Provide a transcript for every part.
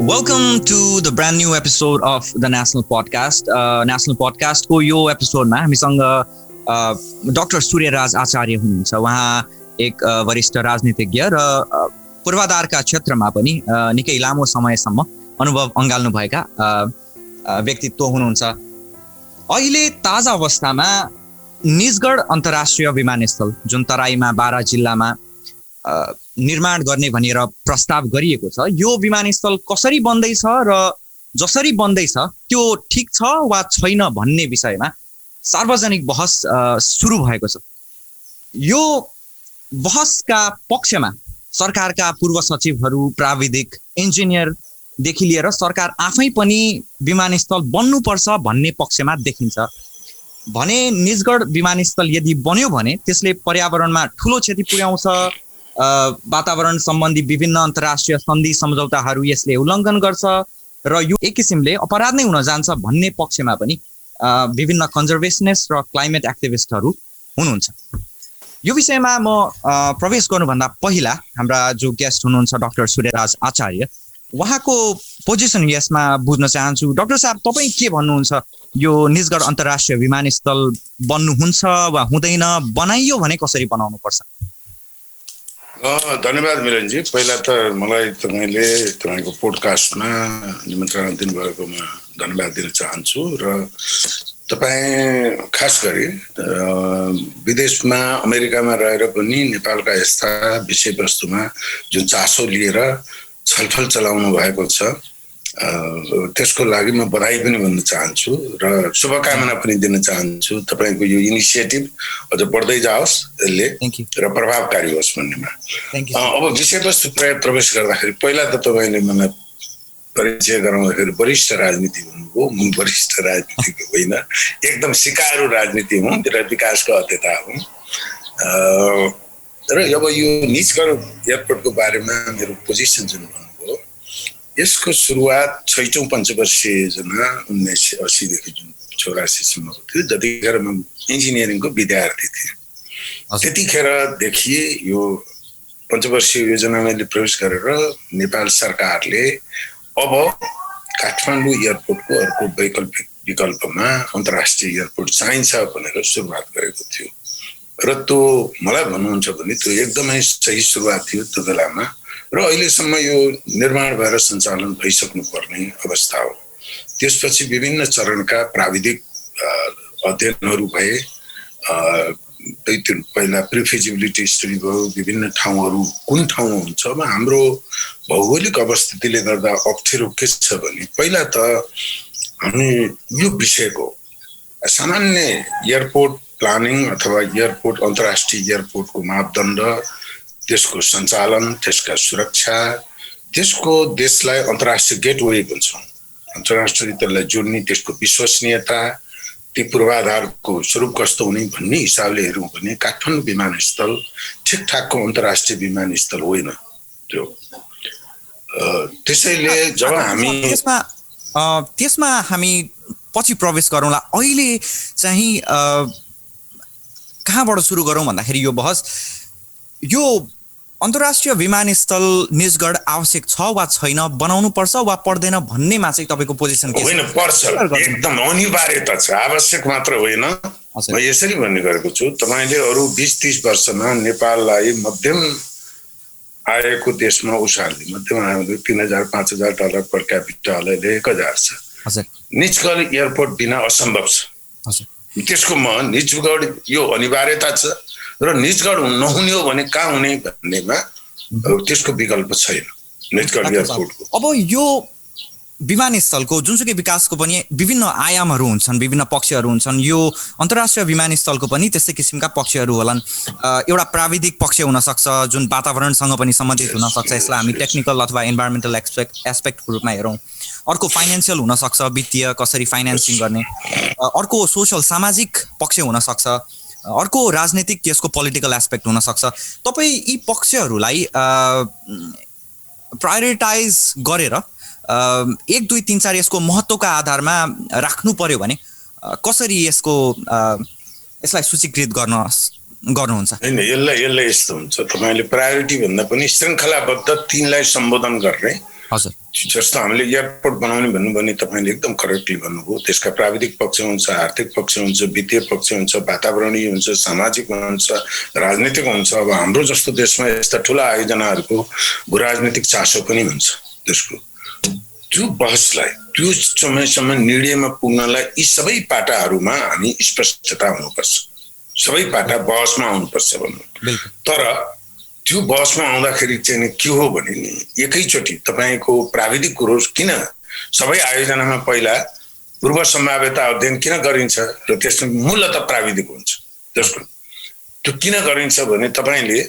Welcome to the brand new episode of the National Podcast. National Podcast को यो एपिसोडमा हामीसँग डाक्टर सूर्यराज आचार्य हुनुहुन्छ। उहाँ एक वरिष्ठ राजनीतिज्ञ र पूर्वाधारका क्षेत्रमा पनि निकै लामो समयसम्म अनुभव अँगाल्नुभएका व्यक्तित्व हुनुहुन्छ। अहिले ताजा अवस्थामा निजगढ अन्तर्राष्ट्रिय विमानस्थल जुन तराईमा बारा जिल्लामा निर्माण गर्ने भनेर प्रस्ताव गरिएको छ, यो विमानस्थल कसरी बन्दैछ र जसरी बन्दैछ त्यो ठिक छ वा छैन भन्ने विषयमा सार्वजनिक बहस सुरु भएको छ। यो बहसका पक्षमा सरकारका पूर्व सचिवहरू, प्राविधिक, इन्जिनियरदेखि लिएर सरकार आफै पनि विमानस्थल बन्नुपर्छ भन्ने पक्षमा देखिन्छ। भने निजगढ विमानस्थल यदि बन्यो भने त्यसले पर्यावरणमा ठुलो क्षति पुर्याउँछ, वातावरण सम्बन्धी विभिन्न अन्तर्राष्ट्रिय सन्धि सम्झौताहरू यसले उल्लङ्घन गर्छ र यो एक किसिमले अपराध नै हुन जान्छ भन्ने पक्षमा पनि विभिन्न कन्जर्भेसनिस्ट र क्लाइमेट एक्टिभिस्टहरू हुनुहुन्छ। यो विषयमा म प्रवेश गर्नुभन्दा पहिला हाम्रा जो गेस्ट हुनुहुन्छ डाक्टर सूर्यराज आचार्य, उहाँको पोजिसन यसमा बुझ्न चाहन्छु। डाक्टर साहब, तपाईँ के भन्नुहुन्छ? यो निजगढ अन्तर्राष्ट्रिय विमानस्थल बन्नुहुन्छ वा हुँदैन? बनाइयो भने कसरी बनाउनु पर्छ? धन्यवाद मिलनजी। पहिला त मलाई तपाईँको पोडकास्टमा निमन्त्रणा दिनुभएकोमा धन्यवाद दिन चाहन्छु र तपाईँ खास गरी विदेशमा अमेरिकामा रहेर पनि नेपालका यस्ता विषयवस्तुमा जुन चासो लिएर छलफल चलाउनु भएको छ त्यसको लागि म बधाई पनि भन्न चाहन्छु र शुभकामना पनि दिन चाहन्छु। तपाईँको यो इनिसिएटिभ अझ बढ्दै जाओस् यसले र प्रभावकारी होस् भन्नेमा। अब विषयवस्तु प्रवेश गर्दाखेरि पहिला त तपाईँले मलाई परिचय गराउँदाखेरि वरिष्ठ राजनीति हुनुभयो। म वरिष्ठ राजनीतिक होइन, एकदम सिकारु राजनीति हुँ र विकासको अध्येता हुँ। र अब यो निजगढ एयरपोर्टको बारेमा मेरो पोजिसन जुन भन्नुभयो, यसको सुरुवात 6औं पञ्चवर्षीय योजना 1980देखि जुन 84सम्मको थियो, जतिखेर म इन्जिनियरिङको विद्यार्थी थिएँ। त्यतिखेरदेखि यो पञ्चवर्षीय योजनामा प्रवेश गरेर नेपाल सरकारले अब काठमाडौँ एयरपोर्टको अर्को वैकल्पिक विकल्पमा अन्तर्राष्ट्रिय एयरपोर्ट चाहिन्छ भनेर सुरुवात गरेको थियो र त्यो मलाई भन्नुहुन्छ भने त्यो एकदमै सही सुरुवात थियो त्यो बेलामा र अहिलेसम्म यो निर्माण भएर सञ्चालन भइसक्नु पर्ने अवस्था हो। त्यसपछि विभिन्न चरणका प्राविधिक अध्ययनहरू भए। पहिला प्रिफिजिबिलिटी स्टडी भयो, विभिन्न ठाउँहरू कुन ठाउँमा हुन्छ। अब हाम्रो भौगोलिक अवस्थितिले गर्दा अप्ठ्यारो के छ भने पहिला त हामी यो विषयको सामान्य एयरपोर्ट प्लानिङ अथवा एयरपोर्ट अन्तर्राष्ट्रिय एयरपोर्टको मापदण्ड, त्यसको सञ्चालन, त्यसका सुरक्षा, त्यसको देशलाई अन्तर्राष्ट्रिय गेटवे भन्छौँ, अन्तर्राष्ट्रिय त्यसलाई जोड्ने त्यसको विश्वसनीयता, ती पूर्वाधारको स्वरूप कस्तो हुने भन्ने हिसाबले हेरौँ भने काठमाडौँ विमानस्थल ठिकठाकको अन्तर्राष्ट्रिय विमानस्थल होइन त्यो। त्यसैले जब हामी त्यसमा हामी पछि प्रवेश गरौँला। अहिले चाहिँ कहाँबाट सुरु गरौँ भन्दाखेरि यो बहस, यो अन्तर्राष्ट्रिय विमानस्थल निजगढ आवश्यक छ वा छैन, बनाउनु पर्छ वा पर्दैन भन्नेमा चाहिँ तपाईँको पोजिसन के छ? होइन, पर्छ, एकदम अनिवार्यता छ, आवश्यक मात्र होइन। म यसरी भन्ने गरेको छु, तपाईँले अरू 20-30 वर्षमा नेपाललाई मध्यम आएको देशमा उसाल्ने, मध्यम आएको $3000-5000 पर क्यापिटल 1000 छ। निजगढ एयरपोर्ट बिना असम्भव छ। त्यसको निजगढ यो अनिवार्यता छ र निजगढ नहुने हो भने कहाँ हुने भन्नेमा त्यसको विकल्प छैन निजगढ एयरपोर्टको। अब यो विमानस्थलको जुनसुकै विकासको पनि विभिन्न आयामहरू हुन्छन्, विभिन्न पक्षहरू हुन्छन्। यो अन्तर्राष्ट्रिय विमानस्थलको पनि त्यस्तै किसिमका पक्षहरू होलान्। एउटा प्राविधिक पक्ष हुनसक्छ जुन वातावरणसँग पनि सम्बन्धित हुनसक्छ, यसलाई हामी टेक्निकल अथवा इन्भाइरोमेन्टल एस्पेक्टको रूपमा हेरौँ। अर्को फाइनेन्सियल हुनसक्छ, वित्तीय कसरी फाइनेन्सिङ गर्ने। अर्को सोसल सामाजिक पक्ष हुनसक्छ। अर्को राजनीतिक, यसको पोलिटिकल एस्पेक्ट हुनसक्छ। तपाईँ यी पक्षहरूलाई प्रायोरिटाइज गरेर 1, 2, 3, 4 यसको महत्त्वका आधारमा राख्नु पर्यो भने कसरी यसलाई सूचीकृत गर्नुहुन्छ? होइन, यसलाई यस्तो हुन्छ, तपाईँले प्रायोरिटी भन्दा पनि श्रृङ्खलाबद्ध 3लाई सम्बोधन गर्ने हजुर जस्तो हामीले एयरपोर्ट बनाउने भन्नुभयो भने तपाईँले एकदम करेक्टली भन्नुभयो। त्यसका प्राविधिक पक्ष हुन्छ, आर्थिक पक्ष हुन्छ, वित्तीय पक्ष हुन्छ, वातावरणीय हुन्छ, सामाजिक हुन्छ, राजनीतिक हुन्छ। अब हाम्रो जस्तो देशमा यस्ता ठुला आयोजनाहरूको भूराजनीतिक चासो पनि हुन्छ। त्यसको त्यो बहसलाई त्यो समयसम्म निर्णयमा पुग्नलाई यी सबै पाटाहरूमा हामी स्पष्टता हुनुपर्छ। सबै पाटा बहसमा आउनुपर्छ भन्नु। तर त्यो बहसमा आउँदाखेरि चाहिँ नि के हो भने नि एकैचोटि तपाईँको प्राविधिक कुरो किन सबै आयोजनामा पहिला पूर्व सम्भाव्यता अध्ययन किन गरिन्छ र त्यसमा मूलतः प्राविधिक हुन्छ। त्यसको त्यो किन गरिन्छ भने तपाईँले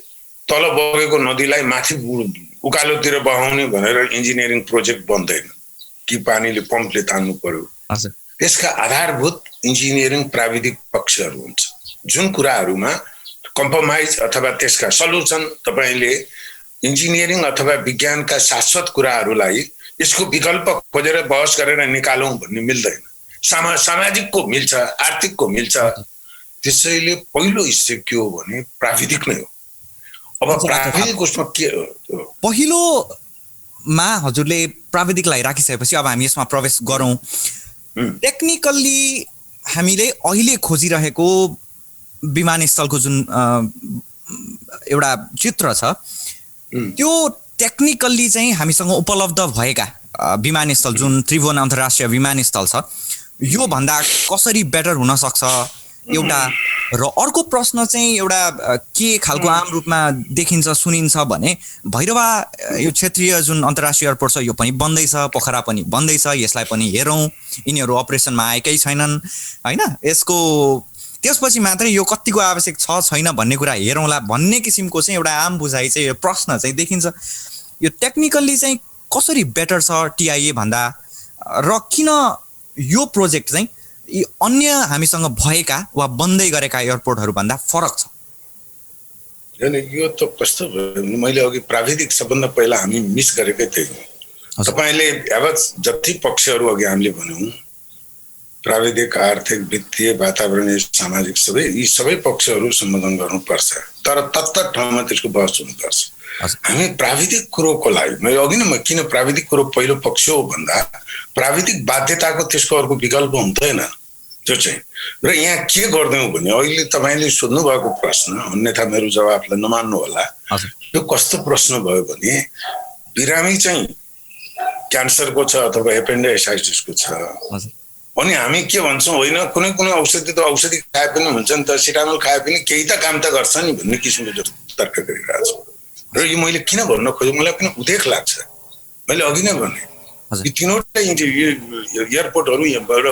तल बगेको नदीलाई माथि उकालोतिर बहाउने भनेर इन्जिनियरिङ प्रोजेक्ट बन्दैन कि पानीले पम्पले तान्नु पर्यो। त्यसका आधारभूत इन्जिनियरिङ प्राविधिक पक्षहरू हुन्छ जुन कुराहरूमा कम्प्रोमाइज अथवा त्यसका सल्युसन तपाईँले इन्जिनियरिङ अथवा विज्ञानका शाश्वत कुराहरूलाई यसको विकल्प खोजेर बहस गरेर निकालौँ भन्ने मिल्दैन। सामाजिकको मिल्छ, आर्थिकको मिल्छ। त्यसैले पहिलो हिस्से के हो भने प्राविधिक नै हो। अब प्राविधिक उसमा के पहिलोमा हजुरले प्राविधिकलाई राखिसकेपछि अब हामी यसमा प्रवेश गरौँ। टेक्निकल्ली हामीले अहिले खोजिरहेको विमानस्थलको जुन एउटा चित्र छ त्यो टेक्निकल्ली चाहिँ हामीसँग उपलब्ध भएका विमानस्थल जुन त्रिभुवन अन्तर्राष्ट्रिय विमानस्थल छ यो भन्दा कसरी बेटर हुन सक्छ एउटा। र अर्को प्रश्न चाहिँ एउटा के खालको आम रूपमा देखिन्छ सुनिन्छ भने भैरवा यो क्षेत्रीय जुन अन्तर्राष्ट्रिय एयरपोर्ट छ यो पनि बन्दैछ, पोखरा पनि बन्दैछ, यसलाई पनि हेरौँ, यिनीहरू अपरेसनमा आएकै छैनन् हैन, यसको त्यसपछि मात्रै यो कतिको आवश्यक छ छैन भन्ने कुरा हेरौँला भन्ने किसिमको चाहिँ एउटा आम बुझाइ चाहिँ यो प्रश्न चाहिँ देखिन्छ। यो टेक्निकल्ली चाहिँ कसरी बेटर छ टिआइए भन्दा र किन यो प्रोजेक्ट चाहिँ यी अन्य हामीसँग भएका वा बन्दै गरेका एयरपोर्टहरू भन्दा फरक छ? यो त कस्तो भयो, मैले अघि प्राविधिक सबभन्दा पहिला हामी मिस गरेकै थियौँ। तपाईँले अब जति पक्षहरू अघि हामीले भन्यौँ प्राविधिक, आर्थिक, वित्तीय, वातावरणीय, सामाजिक सबै यी सबै पक्षहरू सम्बोधन गर्नुपर्छ तर तत्त ठाउँमा त्यसको बहस हुनुपर्छ। हामी प्राविधिक कुरोको लागि मैले अघि नै किन प्राविधिक कुरो पहिलो पक्ष हो भन्दा प्राविधिक बाध्यताको त्यसको अर्को विकल्प हुँदैन त्यो चाहिँ। र यहाँ के गर्दैनौँ भने अहिले तपाईँले सोध्नु भएको प्रश्न अन्यथा मेरो जवाफलाई नमान्नु होला। यो कस्तो प्रश्न भयो भने बिरामी चाहिँ क्यान्सरको छ अथवा एपेन्डाइसाइटिसको छ अनि हामी के भन्छौँ होइन कुनै कुनै औषधि त औषधि खाए पनि हुन्छ नि त, सिटामोल खाए पनि केही त काम त गर्छ नि भन्ने किसिमको तर्क गरिरहेको छु। र यो मैले किन भन्न खोजेँ मलाई पनि उदेक लाग्छ। मैले अघि नै भने यी तीनवटा एयरपोर्टहरू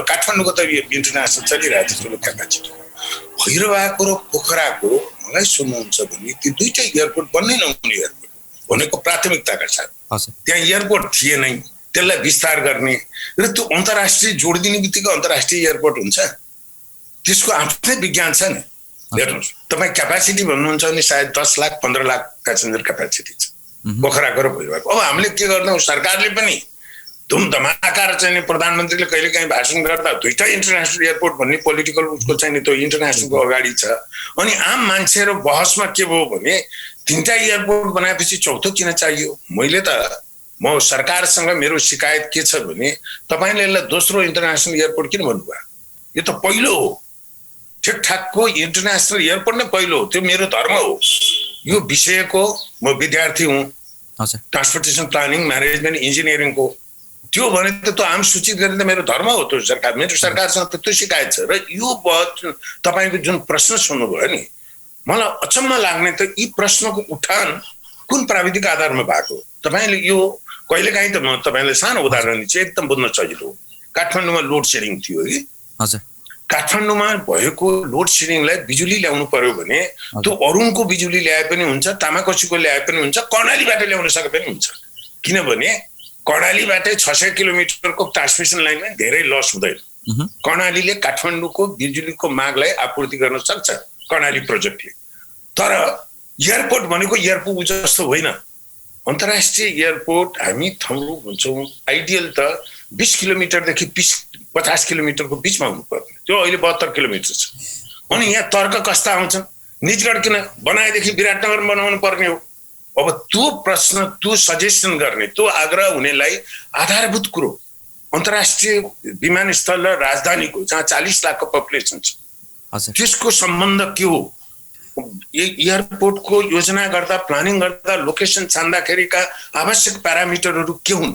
काठमाडौँको त इन्टरनेसनल चलिरहेको छ ठुलो क्यापासिटी, भैरवाको र पोखराको मलाई सुन्नुहुन्छ भने ती दुईटै एयरपोर्ट बन्नै नहुने एयरपोर्ट भनेको प्राथमिकताका साथ त्यहाँ एयरपोर्ट थिएनै, त्यसलाई विस्तार गर्ने र त्यो अन्तर्राष्ट्रिय जोडिदिने बित्तिकै अन्तर्राष्ट्रिय एयरपोर्ट हुन्छ। त्यसको आफ्नै विज्ञान छ नि। हेर्नुहोस् तपाईँ क्यापासिटी भन्नुहुन्छ भने सायद 10 लाख 15 लाख प्यासेन्जर क्यापासिटी छ पोखराको र भैरवाको। अब हामीले के गर्छौँ सरकारले पनि धुमधमाका चाहिँ प्रधानमन्त्रीले कहिलेकाहीँ भाषण गर्दा दुईटा इन्टरनेसनल एयरपोर्ट भन्ने पोलिटिकल उसको चाहिँ त्यो इन्टरनेसनलको अगाडि छ। अनि आम मान्छे र बहसमा के भयो भने तीनटा एयरपोर्ट बनाएपछि चौथो किन चाहियो? मैले त म सरकारसँग मेरो शिकायत के छ भने तपाईँले यसलाई दोस्रो इन्टरनेसनल एयरपोर्ट किन भन्नुभयो? यो त पहिलो हो, ठिकठाकको इन्टरनेसनल एयरपोर्ट नै पहिलो हो। त्यो मेरो धर्म हो। यो विषयको म विद्यार्थी हुँ, ट्रान्सपोर्टेसन प्लानिङ म्यानेजमेन्ट इन्जिनियरिङको। त्यो भने त आम सूचित गर्ने त मेरो धर्म हो। त्यो सरकार मेरो सरकारसँग त त्यो शिकायत छ। र यो तपाईँको जुन प्रश्न सुन्नुभयो नि मलाई अचम्म लाग्ने त यी प्रश्नको उठान कुन प्राविधिक आधारमा भएको? तपाईँले यो कहिलेकाहीँ त म तपाईँलाई सानो उदाहरण दिन्छु एकदम बुझ्न सजिलो। काठमाडौँमा लोड सेडिङ थियो कि हजुर, काठमाडौँमा भएको लोड सेडिङलाई बिजुली ल्याउनु पर्यो भने त्यो अरुणको बिजुली ल्याए पनि हुन्छ, तामाकोसीको ल्याए पनि हुन्छ, कर्णालीबाट ल्याउन सके पनि हुन्छ। किनभने कर्णालीबाटै 600 किलोमिटरको ट्रान्समिसन लाइनमा धेरै लस हुँदैन। कर्णालीले काठमाडौँको बिजुलीको मागलाई आपूर्ति गर्न सक्छ कर्णाली प्रोजेक्टले। तर एयरपोर्ट भनेको एयरपोर्ट जस्तो होइन। अन्तर्राष्ट्रिय एयरपोर्ट हामी ठाउँ भन्छौँ आइडियल त 20 किलोमिटरदेखि 50 किलोमिटरको बिचमा हुनुपर्ने, त्यो अहिले 72 किलोमिटर छ। अनि यहाँ तर्क कस्ता आउँछन्, निजगढ किन बनाएदेखि विराटनगर बनाउनु पर्ने हो, अब त्यो प्रश्न, त्यो सजेसन गर्ने, त्यो आग्रह हुनेलाई आधारभूत कुरो अन्तर्राष्ट्रिय विमानस्थल र राजधानीको जहाँ 40 लाखको पपुलेसन छ त्यसको सम्बन्ध के हो? एयरपोर्टको योजना गर्दा, प्लानिङ गर्दा, लोकेसन छान्दाखेरिका आवश्यक प्यारामिटरहरू के हुन्?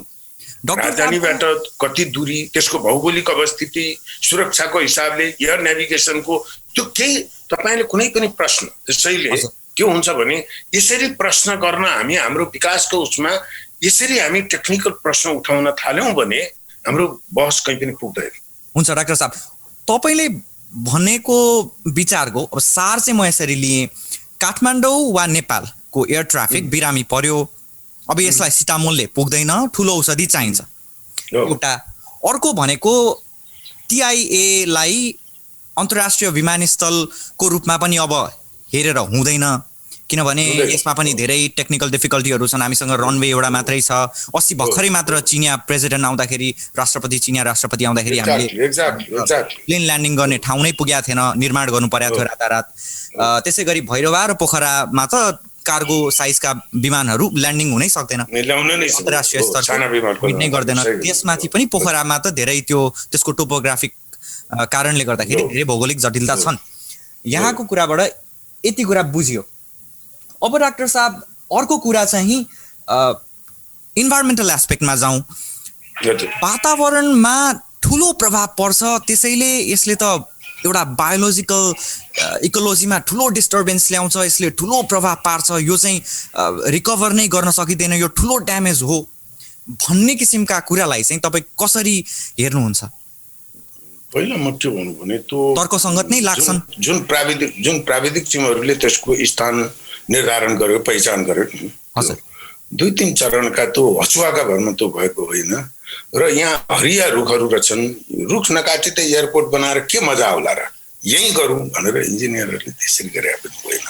राजधानीबाट कति दूरी, त्यसको भौगोलिक अवस्थिति, सुरक्षाको हिसाबले, एयर नेभिगेसनको त्यो केही तपाईले कुनै पनि प्रश्न, त्यसैले के हुन्छ भने यसरी प्रश्न गर्न हामी हाम्रो विकासको उसमा यसरी हामी टेक्निकल प्रश्न उठाउन थाल्यौं भने हाम्रो बहस कहीँ पनि पुग्दैन। हुन्छ डाक्टर साहब, तपाईले भनेको विचारको अब सार चाहिँ म यसरी लिएँ, काठमाडौँ वा नेपालको एयर ट्राफिक बिरामी पर्यो, अब यसलाई सिटामोलले पुग्दैन, ठुलो औषधि चाहिन्छ एउटा। अर्को भनेको TIA लाई अन्तर्राष्ट्रिय विमानस्थलको रूपमा पनि अब हेरेर हुँदैन, किनभने यसमा पनि धेरै टेक्निकल डिफिकल्टीहरू छन्। हामीसँग रनवे एउटा मात्रै छ, 80 भर्खरै मात्र चिनिया प्रेसिडेन्ट आउँदाखेरि, चिनिया राष्ट्रपति आउँदाखेरि हामीले प्लेन ल्यान्डिङ गर्ने ठाउँ नै पुगेको थिएन, निर्माण गर्नु परेको थियो रातारात। त्यसै गरी भैरवा र पोखरामा त कार्गो साइजका विमानहरू ल्यान्डिङ हुनै सक्दैन, अन्तर्राष्ट्रिय स्तरको नै गर्दैन। त्यसमाथि पनि पोखरामा त धेरै त्यसको टोपोग्राफिक कारणले गर्दाखेरि धेरै भौगोलिक जटिलता छन्। यहाँको कुराबाट यति कुरा बुझियो। अब डाक्टर साहब अर्को कुरा चाहिँ इन्भाइरोमेन्टल एस्पेक्टमा जाउँ। वातावरणमा ठुलो प्रभाव पर्छ, त्यसैले यसले त एउटा बायोलोजिकल इकोलोजीमा ठुलो डिस्टर्बेन्स ल्याउँछ, यसले ठुलो प्रभाव पार्छ, यो चाहिँ रिकभर नै गर्न सकिँदैन, यो ठुलो ड्यामेज हो भन्ने किसिमका कुरालाई चाहिँ तपाईँ कसरी हेर्नुहुन्छ? पहिला म के भन्नु भने त्यो तर्कसङ्गत नै लाग्छन्। जुन प्राविधिक टिमहरूले त्यसको स्थान निर्धारण गर्यो, पहिचान गर्यो, 2-3 चरणका त्यो हचुवाका भरमा त्यो भएको होइन। र यहाँ हरिया रुखहरू रहेछन्, रुख नकाटी त एयरपोर्ट बनाएर के मजा आउला र, यही गरौँ भनेर इन्जिनियरहरूले त्यसरी गरे पनि होइन।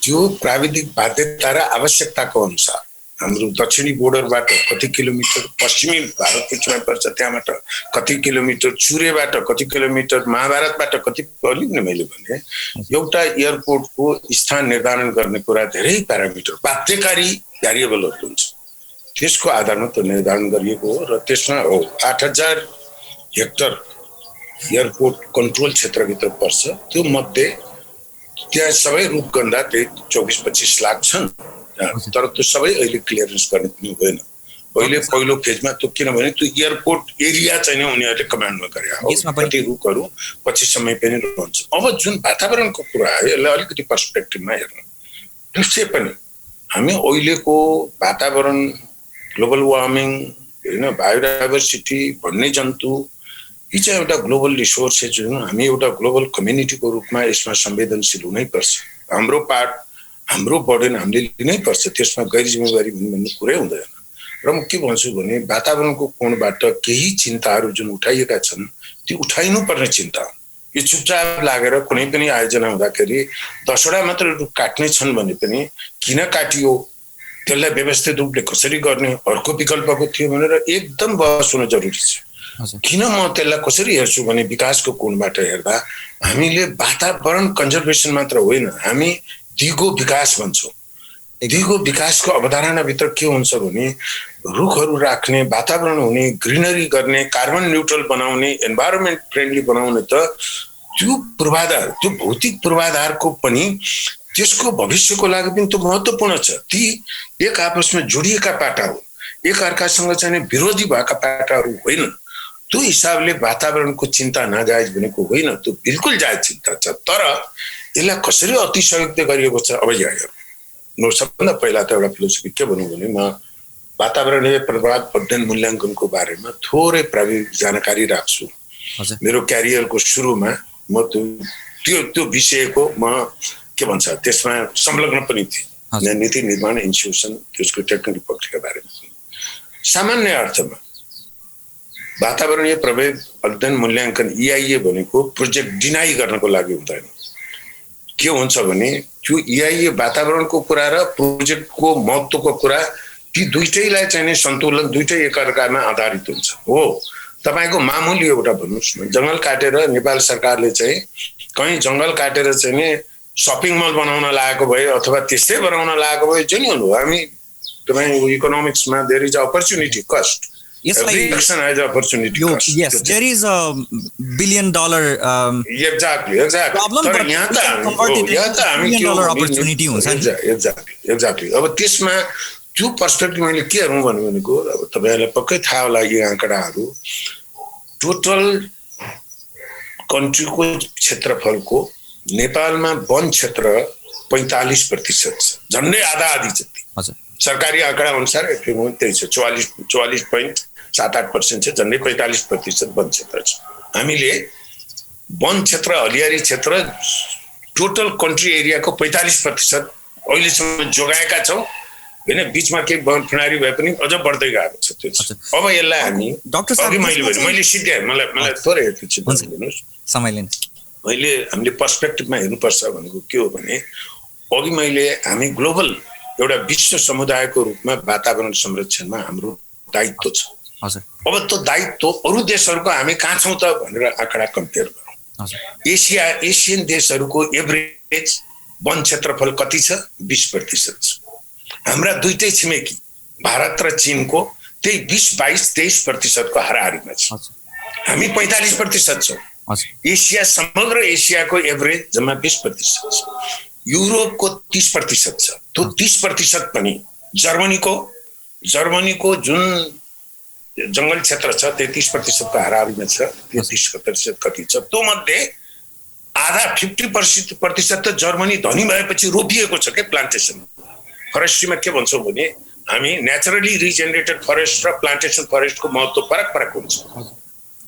त्यो प्राविधिक बाध्यता र आवश्यकताको अनुसार हाम्रो दक्षिणी बोर्डरबाट कति किलोमिटर, पश्चिमी भारतको सीमा पर्छ त्यहाँबाट कति किलोमिटर, चुरेबाट कति किलोमिटर, महाभारतबाट कति, अलिक नै मैले भने एउटा एयरपोर्टको स्थान निर्धारण गर्ने कुरा धेरै प्यारामिटर, बाध्यकारी भ्यारिएबलहरू हुन्छ, त्यसको आधारमा त्यो निर्धारण गरिएको हो। र त्यसमा 8000 हेक्टर एयरपोर्ट कन्ट्रोल क्षेत्रभित्र पर्छ। त्यो मध्ये त्यहाँ सबै रूपगन्धा 24-25 लाख छन्, तर त्यो सबै अहिले क्लियरेन्स गर्ने पनि होइन। पहिलो फेजमा त्यो, किनभने त्यो एयरपोर्ट एरिया चाहिँ उनीहरूले कमान्डमा गरे हो, कति रुखहरू पछि समय पनि रहन्छ। अब जुन वातावरणको कुरा आयो, यसलाई अलिकति पर्सपेक्टिभमा हेर्नु। त्यसै पनि हामी अहिलेको वातावरण, ग्लोबल वार्मिङ होइन, बायोडाइभर्सिटी, वन्यजन्तु, यी चाहिँ एउटा ग्लोबल रिसोर्सेस जुन हामी एउटा ग्लोबल कम्युनिटीको रूपमा यसमा संवेदनशील हुनैपर्छ। हाम्रो पार्ट, हाम्रो बर्डन हामीले लिनै पर्छ, त्यसमा गैर जिम्मेवारी भन्ने कुरै हुँदैन। र म के भन्छु भने वातावरणको कोणबाट केही चिन्ताहरू जुन उठाइएका छन् त्यो उठाइनुपर्ने चिन्ता हो। यो चुपचाप लागेर कुनै पनि आयोजना हुँदाखेरि 10वटा मात्र रुख काट्ने छन् भने पनि किन काटियो, त्यसलाई व्यवस्थित रूपले कसरी गर्ने, अर्को विकल्पको थियो भनेर एकदम बहस हुन जरुरी छ। किन म त्यसलाई कसरी हेर्छु भने विकासको कोणबाट हेर्दा हामीले वातावरण कन्जर्भेसन मात्र होइन, हामी दिगो विकास भन्छौँ। दिगो विकासको अवधारणाभित्र के हुन्छ भने रुखहरू राख्ने, वातावरण हुने, ग्रिनरी गर्ने, कार्बन न्युट्रल बनाउने, इन्भाइरोमेन्ट फ्रेन्डली बनाउने, त त्यो पूर्वाधार, त्यो भौतिक पूर्वाधारको पनि त्यसको भविष्यको लागि पनि त्यो महत्त्वपूर्ण छ। ती एक आपसमा जोडिएका पाटा हुन्, एक अर्कासँग चाहिँ विरोधी भएका पाटाहरू होइनन्। त्यो हिसाबले वातावरणको चिन्ता नाजायज भनेको होइन, त्यो बिल्कुल जायज चिन्ता छ। तर यसलाई कसरी अतिशयोक्ति गरिएको छ, अब यहाँ म सबभन्दा पहिला त एउटा फिलोसफी के भनौँ भने म वातावरणीय प्रभाव अध्ययन मूल्याङ्कनको बारेमा थोरै प्राविधिक जानकारी राख्छु। मेरो क्यारियरको सुरुमा म त्यो विषयको म के भन्छ त्यसमा संलग्न पनि थिएँ, नीति निर्माण इन्स्टिट्युसन, त्यसको टेक्निकल पक्षका बारेमा। सामान्य अर्थमा वातावरणीय प्रभाव अध्ययन मूल्याङ्कन EIA भनेको प्रोजेक्ट डिनाई गर्नको लागि हुँदैन। के हुन्छ भने त्यो EIA वातावरणको कुरा र प्रोजेक्टको महत्त्वको कुरा, ती दुईटैलाई चाहिँ सन्तुलन, दुईटै एकअर्कामा आधारित हुन्छ। हो, तपाईको मामुली एउटा भन्नुहोस् न, जङ्गल काटेर नेपाल सरकारले चाहिँ कहीँ जङ्गल काटेर चाहिँ सपिङ मल बनाउन लागेको भए अथवा त्यस्तै बनाउन लागेको भए जेन्युन हो। हामी तपाईँ इकोनोमिक्समा there is opportunity cost, every action has opportunity cost. Yes, there is a $1 billion exactly problem, तर but यहाँ त हामी $1 billion opportunity हुन्छ नि। एक्ज्याक्टली। अब त्यसमा त्यो पर्सपेक्टिभ मैले के हेर्नु भनेको, अब तपाईँहरूलाई पक्कै थाहा होला यी आँकडाहरू, टोटल कन्ट्रीको क्षेत्रफलको नेपालमा वन क्षेत्र 45% छ, झन्डै आधा जति। हजुर, सरकारी आँकडा अनुसार त्यही छ, 44.78% छ, झन्डै 45% वन क्षेत्र छ। हामीले वन क्षेत्र, हरियाली क्षेत्र टोटल कन्ट्री एरियाको 45% अहिलेसम्म जोगाएका छौँ होइन। बिचमा केही प्रणाली भए पनि अझ बढ्दै गएको छ त्यो। अब यसलाई हामी अघि मैले सिद्ध्याएँ, मलाई थोरै दिनुहोस् समय लिनु। हामीले पर्सपेक्टिभमा हेर्नुपर्छ भनेको के हो भने, अघि हामी ग्लोबल एउटा विश्व समुदायको रूपमा वातावरण संरक्षणमा हाम्रो दायित्व छ। हजुर, अब त्यो दायित्व अरू देशहरूको हामी कहाँ छौँ त भनेर आँकडा कम्पेयर गरौँ। एसियन देशहरूको एभरेज वन क्षेत्रफल कति छ? 20% छ। हाम्रा दुईटै छिमेकी भारत र चीनको त्यही 20-22-23% को हाराहारीमा छ। हामी 45% छौँ। एसिया, समग्र एसियाको एभरेज जम्मा 20% छ। युरोपको 30% छ। त्यो 30% पनि जर्मनीको जुन जङ्गल क्षेत्र छ 33% को हाराहारीमा छ। 30% कति छ? त्यो मध्ये आधा 50% त जर्मनी धनी भएपछि रोपिएको छ के प्लान्टेसन। फरेस्ट्रीमा के भन्छौँ भने हामी नेचुरली रिजेनरेटेड फरेस्ट र प्लान्टेसन फरेस्टको महत्त्व फरक हुन्छ।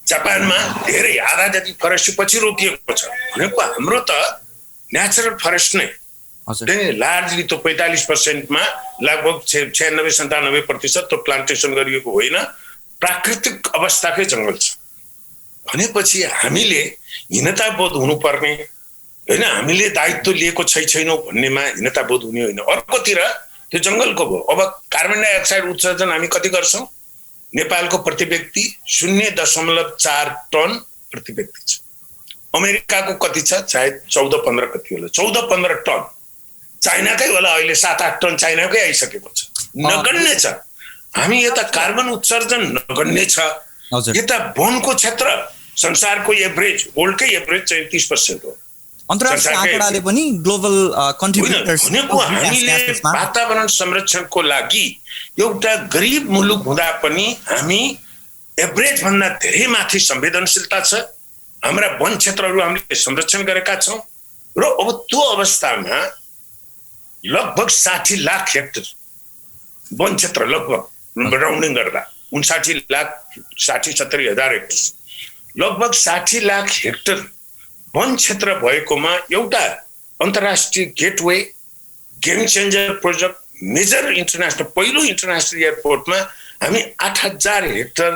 जापानमा धेरै आधा जति फरेस्ट पछि रोपिएको छ भनेको हाम्रो त नेचुरल फरेस्ट नै लार्जली त्यो 45% मा लगभग 96-97% त्यो प्लान्टेसन गरिएको होइन, प्राकृतिक अवस्थाकै जङ्गल छ भनेपछि हामीले हीनताबोध हुनुपर्ने होइन। हामीले दायित्व लिएको छैनौँ भन्नेमा हीनताबोध हुने होइन। अर्कोतिर त्यो जङ्गलको भयो। अब कार्बन डाइअक्साइड उत्सर्जन हामी कति गर्छौँ? नेपालको प्रति व्यक्ति 0.4 टन प्रति व्यक्ति छ। अमेरिकाको कति छ? सायद 14-15 कति होला, 14-15 टन। चाइनाकै होला अहिले 7-8 टन चाइनाकै आइसकेको छ, नगण्य छ। हामी यता कार्बन उत्सर्जन नगण्य छ, यता वनको क्षेत्र संसारको एभरेज, वर्ल्डकै एभरेज चाहिँ 30% हो। अन्तर्राष्ट्रिय आँकडाले पनि ग्लोबल कन्ट्रिब्युटर्स भनेको हामीले वातावरण संरक्षणको लागि एउटा गरिब मुलुक हुँदा पनि हामी एभरेज भन्दा धेरै माथि संवेदनशीलता छ। हाम्रा वन क्षेत्रहरू हामीले संरक्षण गरेका छौँ र अब त्यो अवस्थामा लगभग 60 लाख हेक्टर वन क्षेत्र, लगभग राउन्डिङ गर्दा 60-70 हजार हेक्टर, लगभग 60 लाख हेक्टर वन क्षेत्र भएकोमा एउटा अन्तर्राष्ट्रिय gateway game changer project major international पहिलो इन्टरनेसनल एयरपोर्टमा हामी 8000 हेक्टर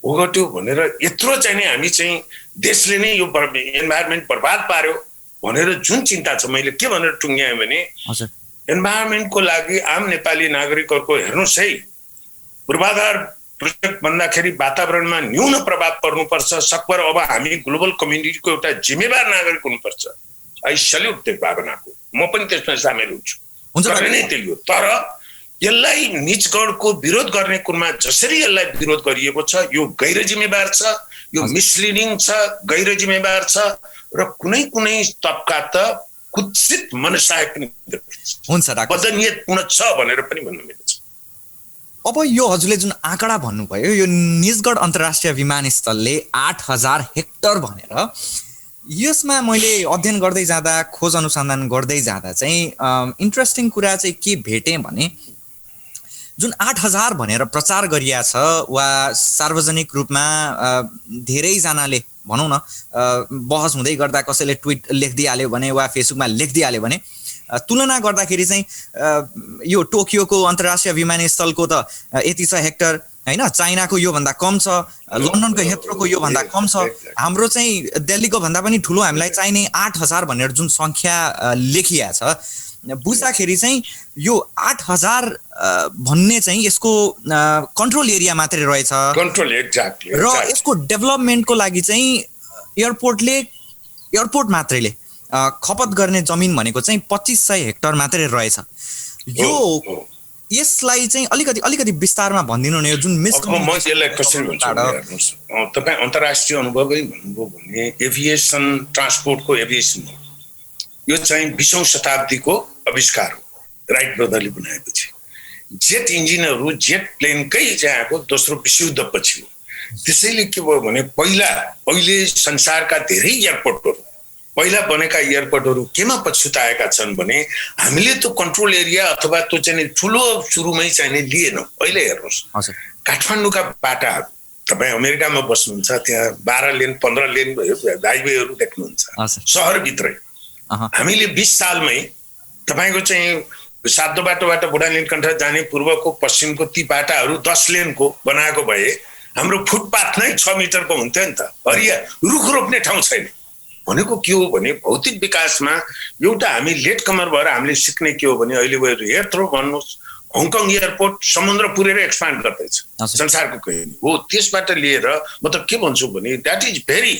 ओगट्यो भनेर यत्रो चाहिँ नै हामी चाहिँ देशले नै यो एन्भाइरोमेन्ट बर्बाद पार्यो भनेर जुन चिन्ता छ। मैले के भनेर टुङ्ग्याएँ भने एन्भाइरोमेन्टको लागि आम नेपाली नागरिकहरूको हेर्नुहोस् है, पूर्वाधार प्रोजेक्ट भन्दाखेरि वातावरणमा न्यून प्रभाव पर्नुपर्छ सकभर। अब हामी ग्लोबल कम्युनिटीको एउटा जिम्मेवार नागरिक हुनुपर्छ। आई सल्युट त्यो भावनाको, म पनि त्यसमा सामेल हुन्छु। नै त्यही हो। तर यसलाई निजगढको विरोध गर्ने कुरामा जसरी यसलाई विरोध गरिएको छ यो गैर जिम्मेवार छ, यो मिसलिडिङ छ, गैर जिम्मेवार छ र कुनै तबका त कुत्सित मनसाय पनि हुन्छ, बदनियतपूर्ण छ भनेर पनि भन्न मिल्छ। अब यो हजुरले जुन आँकडा भन्नुभयो, यो निजगढ अन्तर्राष्ट्रिय विमानस्थलले 8000 हेक्टर भनेर, यसमा मैले अध्ययन गर्दै जाँदा, खोज अनुसन्धान गर्दै जाँदा चाहिँ इन्ट्रेस्टिङ कुरा चाहिँ के भेटेँ भने जुन 8000 भनेर प्रचार गरिया छ वा सार्वजनिक रूपमा धेरैजनाले भनौँ न बहस हुँदै गर्दा कसैले ट्विट लेखिदिइहाल्यो भने वा फेसबुकमा लेखिदिइहाल्यो भने तुलना गर्दाखेरि चाहिँ यो टोकियोको अन्तर्राष्ट्रिय विमानस्थलको त यति छ हेक्टर होइन, चाइनाको यो भन्दा कम छ, लन्डनको हेत्रोको यो भन्दा कम छ, हाम्रो चाहिँ दिल्लीको भन्दा पनि ठुलो हामीलाई चाहिने 8000 भनेर जुन सङ्ख्या लेखिया छ, बुझ्दाखेरि चाहिँ यो 8000 भन्ने चाहिँ यसको कन्ट्रोल एरिया मात्रै रहेछ। Control exactly. र यसको डेभलपमेन्टको लागि चाहिँ एयरपोर्ट मात्रैले खपत गर्ने जमिन भनेको चाहिँ 2500 हेक्टर मात्रै रहेछ। यो यसलाई चाहिँ अलिकति विस्तारमा भनिदिनु न, यो जुन म यसलाई कसरी भन्छु हेर्नुहोस्, तपाईँ अन्तर्राष्ट्रिय अनुभवै भन्नुभयो भने एभिएसन ट्रान्सपोर्टको एभिएसन यो चाहिँ 20औं शताब्दीको आविष्कार हो, राइट ब्रदरले बनाएपछि। जेट इन्जिनहरू जेट प्लेनकै चाहिँ आएको दोस्रो विश्वयुद्धपछि हो। त्यसैले के भयो भने पहिले संसारका धेरै एयरपोर्टहरू, पहिला बनेका एयरपोर्टहरू केमा पछुताएका छन् भने हामीले त्यो कन्ट्रोल एरिया अथवा त्यो चाहिँ ठुलो सुरुमै चाहिँ लिएनौँ। अहिले हेर्नुहोस् काठमाडौँका बाटाहरू, तपाईँ अमेरिकामा बस्नुहुन्छ, त्यहाँ 12 लेन 15 लेन हाइवेहरू देख्नुहुन्छ सहरभित्रै। हामीले 20 सालमै तपाईँको चाहिँ सातो बाटोबाट बुढानीलकण्ठ जाने पूर्वको पश्चिमको ती बाटाहरू 10 लेनको बनाएको भए हाम्रो फुटपाथ नै 6 मिटरको हुन्थ्यो नि त। हरिया रुख रोप्ने ठाउँ छैन। भनेको के हो भने भौतिक विकासमा एउटा हामी लेट कमर भएर हामीले सिक्ने के हो भने अहिले हेर्थ्रो भन्नुहोस्, हङकङ एयरपोर्ट समुद्र पुरेर एक्सपान्ड गर्दैछ संसारको कहीँ हो। त्यसबाट लिएर म त के भन्छु भने that is very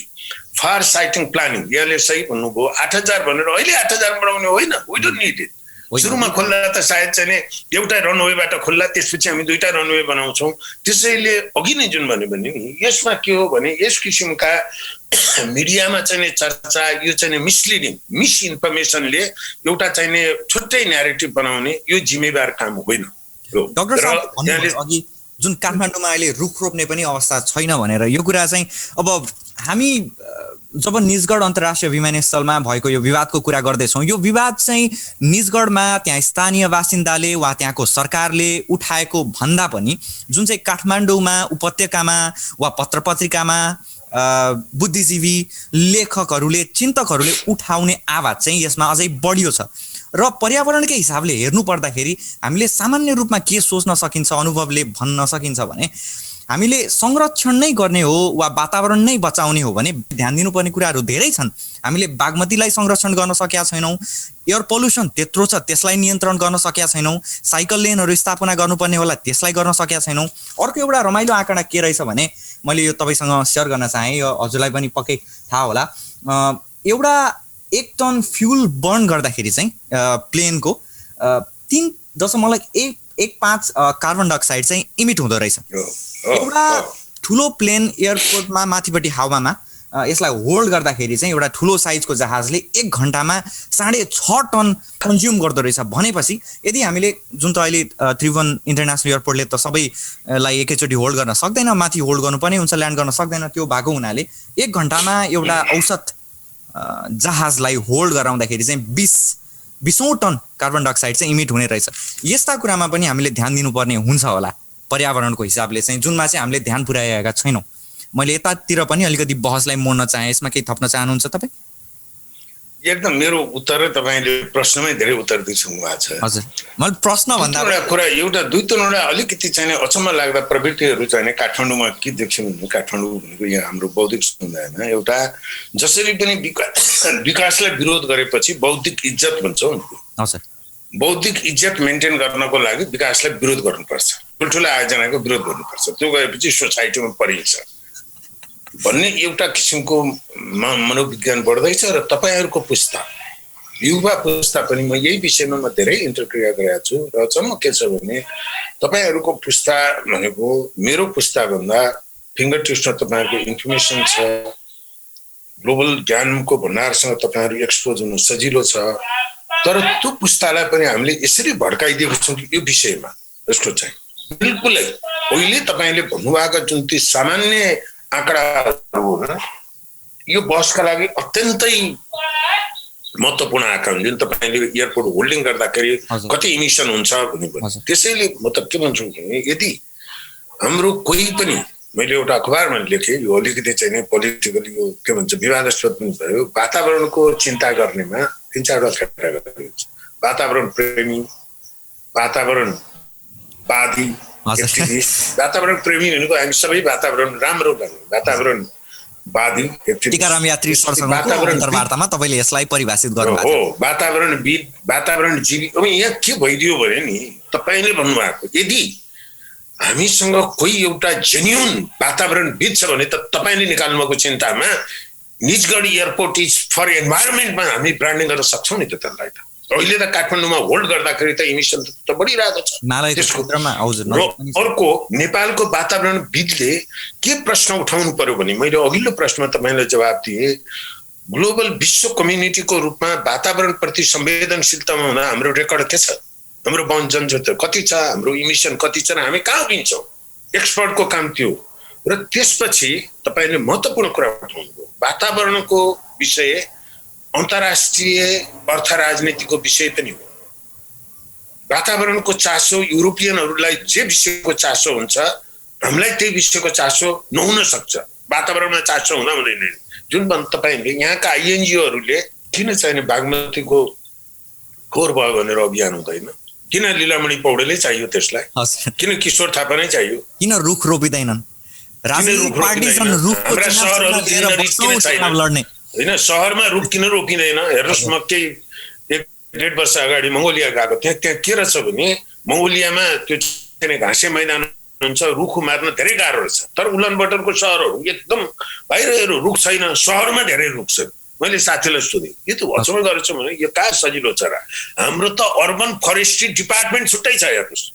far citing planning. यसले सही भन्नुभयो, 8000 भनेर अहिले 8000 बढाउने होइन, वी डोन्ट निड इट। सुरुमा खोल्दा त सायद चाहिँ एउटा रनवेबाट खोल्ला, त्यसपछि हामी 2टा रनवे बनाउँछौँ। त्यसैले अघि नै जुन भन्यो भने नि यसमा के हो भने यस किसिमका मिडियामा चाहिँ चर्चा, यो चाहिँ मिसलिडिङ मिसइन्फर्मेसनले एउटा चाहिँ छुट्टै न्यारेटिभ बनाउने यो जिम्मेवार काम होइन। डाक्टर साहब अघि जुन काठमाडौँमा अहिले रुख रोप्ने पनि अवस्था छैन भनेर, यो कुरा चाहिँ अब हामी जब निजगढ अन्तर्राष्ट्रिय विमानस्थलमा भएको यो विवादको कुरा गर्दैछौँ, यो विवाद चाहिँ निजगढमा त्यहाँ स्थानीय बासिन्दाले वा त्यहाँको सरकारले उठाएको भन्दा पनि जुन चाहिँ काठमाडौँमा उपत्यकामा वा पत्रपत्रिकामा बुद्धिजीवी लेखकहरूले चिन्तकहरूले उठाउने आवाज चाहिँ यसमा अझै बढियो छ। र पर्यावरणकै हिसाबले हेर्नु पर्दाखेरि हामीले सामान्य रूपमा के सोच्न सकिन्छ, अनुभवले भन्न सकिन्छ भने हामीले संरक्षण नै गर्ने हो वा वातावरण नै बचाउने हो भने ध्यान दिनुपर्ने कुराहरू धेरै छन्। हामीले बागमतीलाई संरक्षण गर्न सकेका छैनौँ, एयर पोल्युसन त्यत्रो छ त्यसलाई नियन्त्रण गर्न सकेका छैनौँ, साइकल लेनहरू स्थापना गर्नुपर्ने होला त्यसलाई गर्न सकेका छैनौँ। अर्को एउटा रमाइलो आँकडा के रहेछ भने मैले यो तपाईँसँग सेयर गर्न चाहेँ, यो हजुरलाई पनि पक्कै थाहा होला। एउटा 1 टन फ्युल बर्न गर्दाखेरि चाहिँ प्लेनको 3.15 कार्बन डाइअक्साइड चाहिँ इमिट हुँदो रहेछ। एउटा ठुलो प्लेन एयरपोर्टमा माथिपट्टि हावामा यसलाई होल्ड गर्दाखेरि चाहिँ एउटा ठुलो साइजको जहाजले 1 घण्टामा 6.5 टन कन्ज्युम गर्दो रहेछ। भनेपछि यदि हामीले जुन त अहिले त्रिभुवन इन्टरनेसनल एयरपोर्टले त सबैलाई एकैचोटि होल्ड गर्न सक्दैन, माथि होल्ड गर्नुपर्ने हुन्छ, ल्यान्ड गर्न सक्दैन, त्यो भएको हुनाले 1 घण्टामा एउटा औसत जहाजलाई होल्ड गराउँदाखेरि चाहिँ 20 टन कार्बन डाइअक्साइड चाहिँ इमिट हुने रहेछ। यस्ता कुरामा पनि हामीले ध्यान दिनुपर्ने हुन्छ होला पर्यावरणको हिसाबले चाहिँ, जुनमा चाहिँ हामीले ध्यान पुर्याएका छैनौँ। मैले यतातिर पनि अलिकति बहसलाई मोड्न चाहेँ, यसमा केही थप्न चाहनुहुन्छ तपाईँ? एकदम मेरो उत्तर तपाईँले प्रश्नमै धेरै उत्तर दिइसक्नु भएको छ। हजुर, मैले प्रश्न भन्दा कुरा एउटा 2-3 अलिकति चाहिँ अचम्म लाग्दा प्रवृत्तिहरू चाहिँ काठमाडौँमा के देख्छौँ भने काठमाडौँ भनेको यहाँ हाम्रो बौद्धिक समुदायमा एउटा जसरी पनि विकासलाई विरोध गरेपछि बौद्धिक इज्जत भन्छौँ नि, बौद्धिक इज्जत मेन्टेन गर्नको लागि विकासलाई विरोध गर्नुपर्छ, ठुल्ठुला आयोजनाको विरोध गर्नुपर्छ, त्यो गएपछि सोसाइटीमा परिन्छ भन्ने एउटा किसिमको मनोविज्ञान बढ्दैछ। र तपाईँहरूको पुस्ता युवा पुस्ता पनि म यही विषयमा म धेरै इन्टरक्रिया गरेको छु। र अचम्म के छ भने तपाईँहरूको पुस्ता भनेको मेरो पुस्ताभन्दा फिङ्गर टिप्समा तपाईँहरूको इन्फर्मेसन छ, ग्लोबल ज्ञानको भण्डारसँग तपाईँहरू एक्सपोज हुनु सजिलो छ। तर त्यो पुस्तालाई पनि हामीले यसरी भड्काइदिएको छौँ कि यो विषयमा यस्तो चाहिँ बिल्कुलै पहिले तपाईँले भन्नुभएको जुन ती सामान्य आँकडाहरू हो न, यो बसका लागि अत्यन्तै महत्त्वपूर्ण आँकडा जुन तपाईँले एयरपोर्ट होल्डिङ गर्दाखेरि कति इमिसन हुन्छ भन्ने। त्यसैले म त के भन्छु भने यदि हाम्रो कोही पनि, मैले एउटा अखबारमा लेखेँ, यो अलिकति चाहिँ पोलिटिकली यो के भन्छ विवादास्पद पनि भयो, वातावरणको चिन्ता गर्नेमा 3-4वटा क्याटेगोरी हुन्छ। वातावरण प्रेमी, वातावरणवादी, वातावरण प्रेमी भनेको हामी सबै वातावरण राम्रो गर्ने, वातावरणवादी टीकाराम यात्री सरसँगको अन्तर्वार्तामा तपाईले यसलाई परिभाषित गर्नुभएको हो। वातावरणविद, वातावरणजीवी। अब यहाँ के भइदियो भने नि तपाईँले भन्नुभएको यदि हामीसँग कोही एउटा जेन्युन वातावरणविद छ भने त तपाईँले निकाल्नुभएको चिन्तामा निजगढ एयरपोर्ट इज फर एन्भाइरोमेन्टमा हामी ब्रान्डिङ गर्न सक्छौँ नि त त्यसलाई त। अहिले त काठमाडौँमा होल्ड गर्दाखेरि त इमिसन त बढिरहेको छ त्यसको। अर्को नेपालको वातावरणविदले के प्रश्न उठाउनु पर्यो भने मैले अघिल्लो प्रश्नमा तपाईँलाई जवाब दिएँ, ग्लोबल विश्व कम्युनिटीको रूपमा वातावरणप्रति संवेदनशीलतामा हुँदा हाम्रो रेकर्ड के छ, हाम्रो वन जनजोत कति छ, हाम्रो इमिसन कति छ, हामी कहाँ उभिन्छौँ। एक्सपर्टको काम त्यो। र त्यसपछि तपाईँले महत्त्वपूर्ण कुरा उठाउनुभयो, वातावरणको विषय अन्तर्राष्ट्रिय अर्थ राजनीतिको विषय पनि हो। वातावरणको चासो युरोपियनहरूलाई जे विषयको चासो हुन्छ हामीलाई त्यही विषयको चासो नहुन सक्छ। वातावरणमा चासो हुँदा हुँदैन। जुन तपाईँले यहाँका आइएनजिओहरूले किन चाहिने बागमतीको फोहोर भयो भनेर अभियान हुँदैन, किन लीलामणि पौडेलै चाहियो त्यसलाई, किन किशोर थापा नै चाहियो, किन रुख रोपिँदैनन्, होइन सहरमा रुख किन रोपिँदैन। हेर्नुहोस् म केही 1-1.5 वर्ष अगाडि मङ्गोलिया गएको त्यहाँ के रहेछ भने मङ्गोलियामा त्यो घाँसे मैदान हुन्छ, रुख मार्न धेरै गाह्रो रहेछ। तर उलानबटरको सहरहरू एकदम बाहिरहरू रुख छैन, सहरमा धेरै रुख छ। मैले साथीलाई सोधेँ यो त अचम्म गरेछ भने यो कहाँ सजिलो छ र। हाम्रो त अर्बन फरेस्ट्री डिपार्टमेन्ट छुट्टै छ। हेर्नुहोस्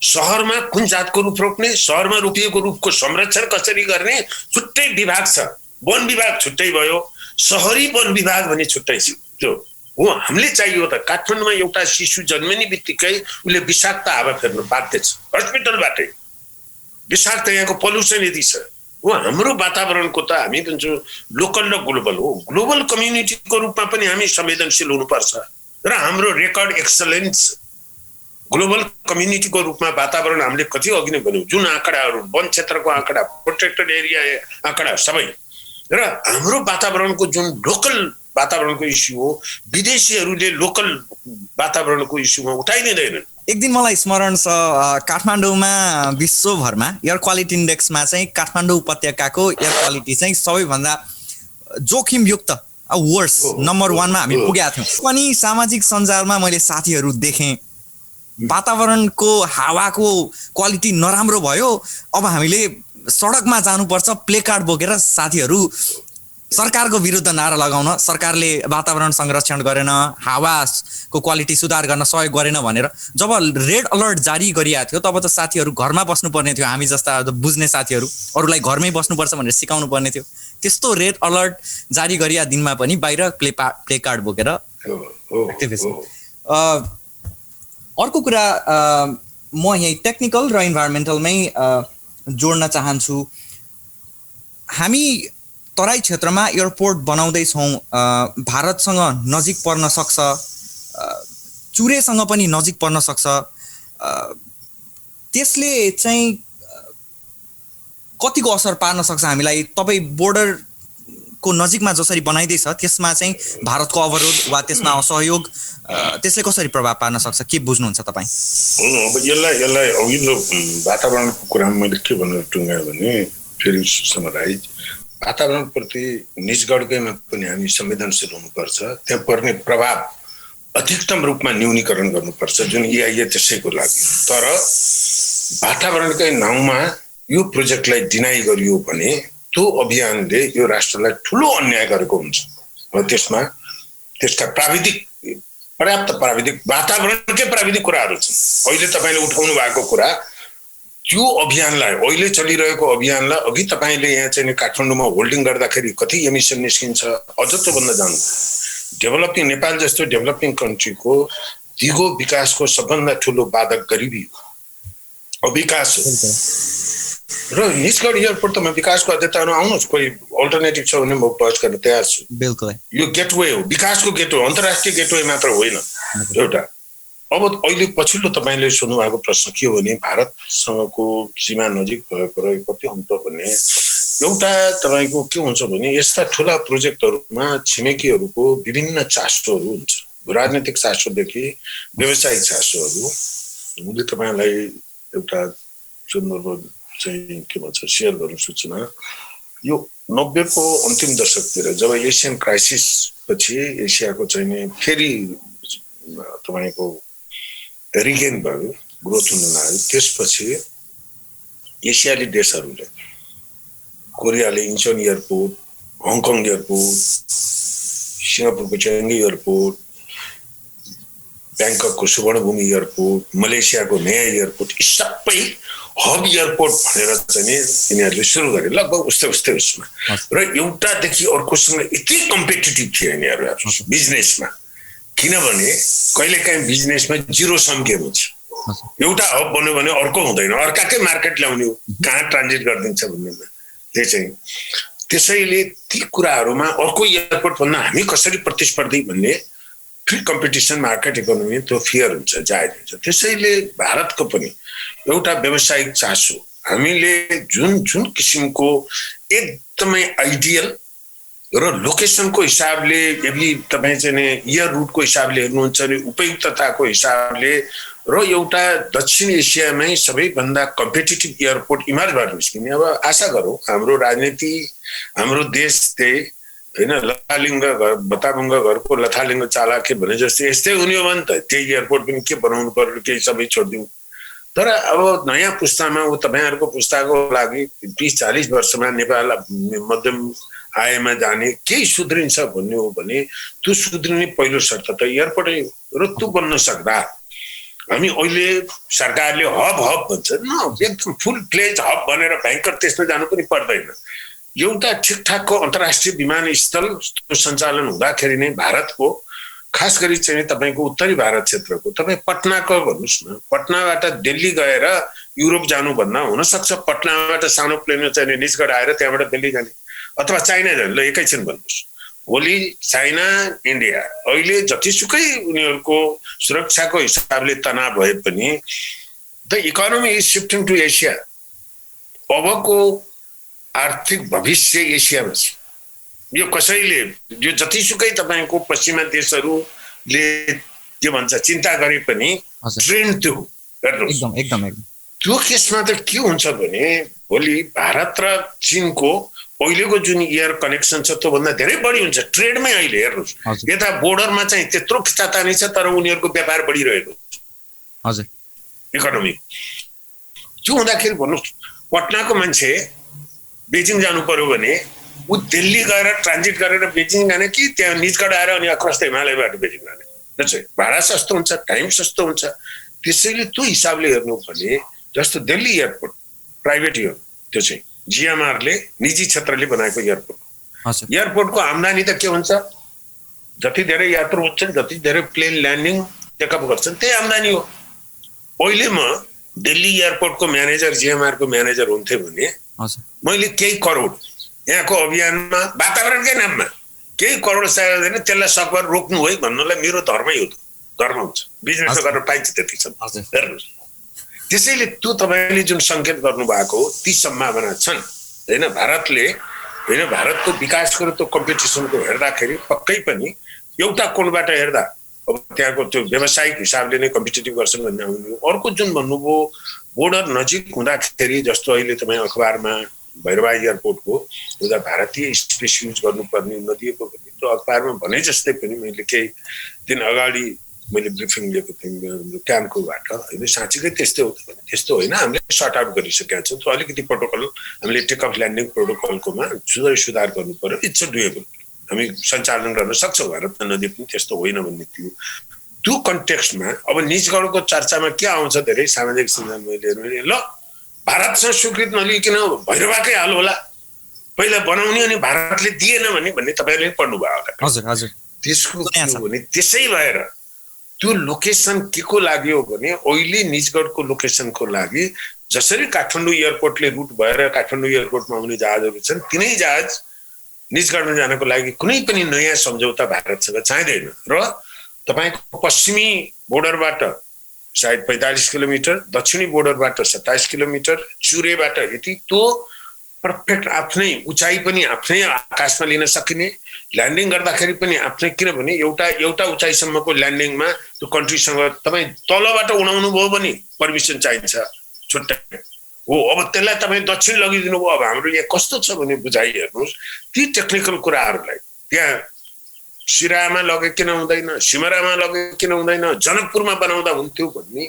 सहरमा कुन जातको रुख रोप्ने, सहरमा रोपिएको रुखको संरक्षण कसरी गर्ने छुट्टै विभाग छ। वन विभाग छुट्टै भयो, सहरी वन विभाग भने छुट्टै छ। त्यो हो हामीले चाहियो त। काठमाडौँमा एउटा शिशु जन्मिने बित्तिकै उसले विषाक्त हावा फेर्नु बाध्य छ हस्पिटलबाटै। विषाक्त यहाँको पल्युसन यदि छ हो। हाम्रो वातावरणको त हामी भन्छौँ लोकल र ग्लोबल हो। ग्लोबल कम्युनिटीको रूपमा पनि हामी संवेदनशील हुनुपर्छ र हाम्रो रेकर्ड एक्सलेन्स ग्लोबल कम्युनिटीको रूपमा वातावरण हामीले कति अघि नै भन्यौँ, जुन आँकडाहरू वन क्षेत्रको आँकडा, प्रोटेक्टेड एरिया आँकडा सबै, र हाम्रो वातावरणको जुन लोकल वातावरणको इस्यु हो विदेशीहरूले लोकल वातावरणको इस्युमा उठाइदिँदैनन्। एक दिन मलाई स्मरण छ काठमाडौँमा विश्वभरमा एयर क्वालिटी इन्डेक्समा चाहिँ काठमाडौँ उपत्यकाको एयर क्वालिटी चाहिँ सबैभन्दा जोखिमयुक्त वर्स नम्बर 1 मा हामी पुगेका थियौँ। पनि सामाजिक सञ्जालमा मैले साथीहरू देखेँ वातावरणको हावाको क्वालिटी नराम्रो भयो, अब हामीले सडकमा जानुपर्छ प्लेकार्ड बोकेर साथीहरू सरकारको विरुद्ध नारा लगाउन, सरकारले वातावरण संरक्षण गरेन, हावाको क्वालिटी सुधार गर्न सहयोग गरेन भनेर जब रेड अलर्ट जारी गरिएको थियो तब त साथीहरू घरमा बस्नुपर्ने थियो। हामी जस्ता बुझ्ने साथीहरू अरूलाई घरमै बस्नुपर्छ भनेर सिकाउनु पर्ने थियो। त्यस्तो रेड अलर्ट जारी गरिया दिनमा पनि बाहिर प्लेकार्ड बोकेर एक्टिभिस्ट। अर्को कुरा म यही टेक्निकल र इन्भाइरोमेन्टलमै जोड्न चाहन्छु। हामी तराई क्षेत्रमा एयरपोर्ट बनाउँदैछौँ, भारतसँग नजिक पर्न सक्छ, चुरेसँग पनि नजिक पर्न सक्छ। त्यसले चाहिँ कतिको असर पार्न सक्छ हामीलाई? तपाईँ बोर्डरको नजिकमा जसरी बनाइँदैछ त्यसमा चाहिँ भारतको अवरोध वा त्यसमा असहयोग त्यसले कसरी प्रभाव पार्न सक्छ, के बुझ्नुहुन्छ तपाईँ? अब यसलाई अघिल्लो वातावरणको कुरामा मैले के भनेर टुङ्गाएँ भने फेरि समराइज, वातावरणप्रति निजगढकैमा पनि हामी संवेदनशील हुनुपर्छ। त्यहाँ पर्ने प्रभाव अधिकतम रूपमा न्यूनीकरण गर्नुपर्छ, जुन EIA त्यसैको लागि। तर वातावरणकै नाउँमा यो प्रोजेक्टलाई डिनाइ गरियो भने त्यो अभियानले यो राष्ट्रलाई ठुलो अन्याय गरेको हुन्छ। र त्यसमा त्यसका पर्याप्त प्राविधिक वातावरणकै प्राविधिक कुराहरू छन्। अहिले तपाईँले उठाउनु भएको कुरा त्यो अभियानलाई, अहिले चलिरहेको अभियानलाई अघि तपाईँले यहाँ चाहिँ काठमाडौँमा होल्डिङ गर्दाखेरि कति एमिसन निस्किन्छ अझ त्योभन्दा जानु। डेभलपिङ नेपाल जस्तो डेभलपिङ कन्ट्रीको दिगो विकासको सबभन्दा ठुलो बाधक गरिबी हो, विकास हो। र निजगढ एयरपोर्टमा विकासको अध्ययताहरू आउनुहोस्, कोही अल्टरनेटिभ छ भने म बहस गर्न तयार छु। बिल्कुल यो गेटवे हो, विकासको गेटवे, अन्तर्राष्ट्रिय गेटवे मात्र होइन एउटा। अब अहिले पछिल्लो तपाईँले सोध्नु भएको प्रश्न के हो भने भारतसँगको सीमा नजिक भएको र कति अन्त भने एउटा तपाईँको के हुन्छ भने यस्ता ठुला प्रोजेक्टहरूमा छिमेकीहरूको विभिन्न चासोहरू हुन्छ, राजनीतिक चासोदेखि व्यावसायिक चासोहरू। मैले तपाईँलाई एउटा सन्दर्भ चाहिँ के भन्छ सेयर गर्नु सूचना, यो 90 को अन्तिम दशकतिर जब एसियन क्राइसिस पछि एसियाको चाहिँ फेरि तपाईँको रिगेन भयो, ग्रोथ हुन लाग्यो, त्यसपछि एसियाली देशहरूले कोरियाले इन्चोन एयरपोर्ट, हङकङ एयरपोर्ट, सिङ्गापुरको चेङ्गी एयरपोर्ट, ब्याङ्ककको सुवर्णभूमि एयरपोर्ट, मलेसियाको नयाँ एयरपोर्ट, यी सबै हब एयरपोर्ट भनेर चाहिँ यिनीहरूले सुरु गरे लगभग उस्तै उसमा। र एउटादेखि अर्कोसँग यति कम्पिटिटिभ थिए यिनीहरू बिजनेसमा, किनभने कहिलेकाहीँ बिजनेसमा जिरो सम गेम हुन्छ। एउटा हब बन्यो भने अर्को हुँदैन, अर्काकै मार्केट ल्याउने हो, कहाँ ट्रान्जिट गरिदिन्छ भन्नेमा। त्यसैले ती कुराहरूमा अर्को एयरपोर्ट भन्दा हामी कसरी प्रतिस्पर्धी भन्ने फ्री कम्पिटिसन मार्केट इकोनोमी त्यो फियर हुन्छ, जायज हुन्छ। त्यसैले भारतको पनि एउटा व्यावसायिक चासो, हामीले जुन किसिमको एकदमै आइडियल र लोकेसनको हिसाबले, यदि तपाईँ चाहिँ एयर रुटको हिसाबले हेर्नुहुन्छ भने उपयुक्तताको हिसाबले र एउटा दक्षिण एसियामै सबैभन्दा कम्पिटिटिभ एयरपोर्ट इमर्ज भएर निस्किने। अब आशा गरौँ हाम्रो राजनीति, हाम्रो देश त्यही होइन, लथालिङ्ग घर बताबुङ्ग घरको लथालिङ्ग चालाके भने जस्तै यस्तै हुने हो भने त त्यही एयरपोर्ट पनि के बनाउनु पर्यो, केही सबै छोडिदिउँ। तर अब नयाँ पुस्तामा तपाईँहरूको पुस्ताको लागि 30-40 वर्षमा नेपाल मध्यम आयमा जाने केही सुध्रिन्छ भन्ने हो भने त्यो सुध्रिने पहिलो शर्त त एयरपोर्टै र त्यो बन्न सक्दा हामी अहिले सरकारले हब भन्छ न, एकदम फुल प्लेज हब भनेर भयङ्कर त्यसमा जानु पनि पर्दैन। एउटा ठिकठाकको अन्तर्राष्ट्रिय विमानस्थल सञ्चालन हुँदाखेरि नै भारतको, खास गरी चाहिँ तपाईँको उत्तरी भारत क्षेत्रको, तपाईँ पटनाको भन्नुहोस् न, पटनाबाट दिल्ली गएर युरोप जानुभन्दा हुनसक्छ पटनाबाट सानो प्लेनमा चाहिँ निजगढ आएर त्यहाँबाट दिल्ली जाने, अथवा चाइना जाने। ल एकैछिन भन्नुहोस्, भोलि चाइना इन्डिया अहिले जतिसुकै उनीहरूको सुरक्षाको हिसाबले तनाव भए पनि the economy is shifting to Asia. अबको आर्थिक भविष्य एसियामा छ। यो कसैले, यो जतिसुकै तपाईँको पश्चिमा देशहरूले के भन्छ चिन्ता गरे पनि ट्रेन्ड त्यो एकदम त्यो केसमा त के हुन्छ भने भोलि भारत र चीनको अहिलेको जुन एयर कनेक्सन छ त्योभन्दा धेरै बढी हुन्छ ट्रेडमै। अहिले हेर्नुहोस्, यता बोर्डरमा चाहिँ त्यत्रो खिचातानी छ तर उनीहरूको व्यापार बढिरहेको छ इकोनोमी। त्यो हुँदाखेरि भन्नुहोस्, पटनाको मान्छे बेजिङ जानु पर्यो भने ऊ दिल्ली गएर ट्रान्जिट गरेर बेजिङ जाने कि त्यहाँ निजगढ आएर अनि अक्रस हिमालयबाट बेजिङ जाने? भाडा सस्तो हुन्छ, टाइम सस्तो हुन्छ। त्यसैले त्यो हिसाबले हेर्नु भने जस्तो दिल्ली एयरपोर्ट प्राइभेट हो, त्यो चाहिँ जिएमआरले निजी क्षेत्रले बनाएको एयरपोर्टको आम्दानी त के हुन्छ? जति धेरै यात्रु हुन्छन्, जति धेरै प्लेन ल्यान्डिङ टेकअप गर्छन्, त्यही आम्दानी हो। अहिले म दिल्ली एयरपोर्टको म्यानेजर, जिएमआरको म्यानेजर हुन्थे भने मैले केही करोड यहाँको अभियानमा वातावरणकै नाममा केही करोड चाहियो भने त्यसलाई सकभर रोक्नु है भन्नलाई मेरो धर्मै हो। धर्म हुन्छ, बिजनेस गर्न पाइन्छ त्यति छ। हेर्नुहोस्, त्यसैले त्यो तपाईँले जुन सङ्केत गर्नुभएको हो ती सम्भावना छन् होइन। भारतको विकासको र त्यो कम्पिटिसनको हेर्दाखेरि पक्कै पनि एउटा कोणबाट हेर्दा अब त्यहाँको त्यो व्यावसायिक हिसाबले नै कम्पिटिटिभ गर्छन् भन्ने आउनु। अर्को जुन भन्नुभयो बोर्डर नजिक हुँदाखेरि, जस्तो अहिले तपाईँ अखबारमा भैरवा एयरपोर्टको एउटा भारतीय स्पेस युज गर्नुपर्ने नदिएको भन्ने त्यो अखबारमा भने जस्तै पनि मैले केही दिन अगाडि मैले ब्रिफिङ लिएको थिएँ क्याम्पकोबाट होइन। साँच्चीकै त्यस्तै हो भने त्यस्तो होइन, हामीले सर्ट आउट गरिसकेका छौँ। त्यो अलिकति प्रोटोकल हामीले टेकअप ल्यान्डिङ प्रोटोकलकोमा सुधार गर्नु पर्यो। इट्स डुएबल, हामी सञ्चालन गर्न सक्छौँ। भारतमा नदी पनि त्यस्तो होइन भन्ने थियो। त्यो कन्टेक्स्टमा अब निजगढको चर्चामा के आउँछ धेरै सामाजिक सञ्जाल मैले हेर्नु, ल भारतसँग स्वीकृति नलिकन भैरवाकै हाल होला, पहिला बनाउने अनि भारतले दिएन भन्ने तपाईँले पढ्नुभयो होला। त्यसको भने त्यसै भएर त्यो लोकेसन के को लागि हो भने अहिले निजगढको लोकेसनको लागि जसरी काठमाडौँ एयरपोर्टले रुट भएर काठमाडौँ एयरपोर्टमा आउने जहाजहरू छन्, तिनै जहाज निजगढमा जानको लागि कुनै पनि नयाँ सम्झौता भारतसँग चाहिँदैन। र तपाईँको पश्चिमी बोर्डरबाट सायद 45 किलोमिटर, दक्षिणी बोर्डरबाट 27 किलोमिटर, चुरेबाट यति, त्यो पर्फेक्ट आफ्नै उचाइ पनि आफ्नै आकाशमा लिन सकिने, ल्यान्डिङ गर्दाखेरि पनि आफ्नै, किनभने एउटा उचाइसम्मको ल्यान्डिङमा त्यो कन्ट्रीसँग तपाईँ तलबाट उडाउनु भयो भने पर्मिसन चाहिन्छ छुट्टै हो। अब त्यसलाई तपाईँ दक्षिण लगिदिनु भयो, अब हाम्रो यहाँ कस्तो छ भने बुझाइ हेर्नुहोस्। ती टेक्निकल कुराहरूलाई त्यहाँ सिरामा लगे किन हुँदैन, सिमरामा लगे किन हुँदैन, जनकपुरमा बनाउँदा हुन्थ्यो भन्ने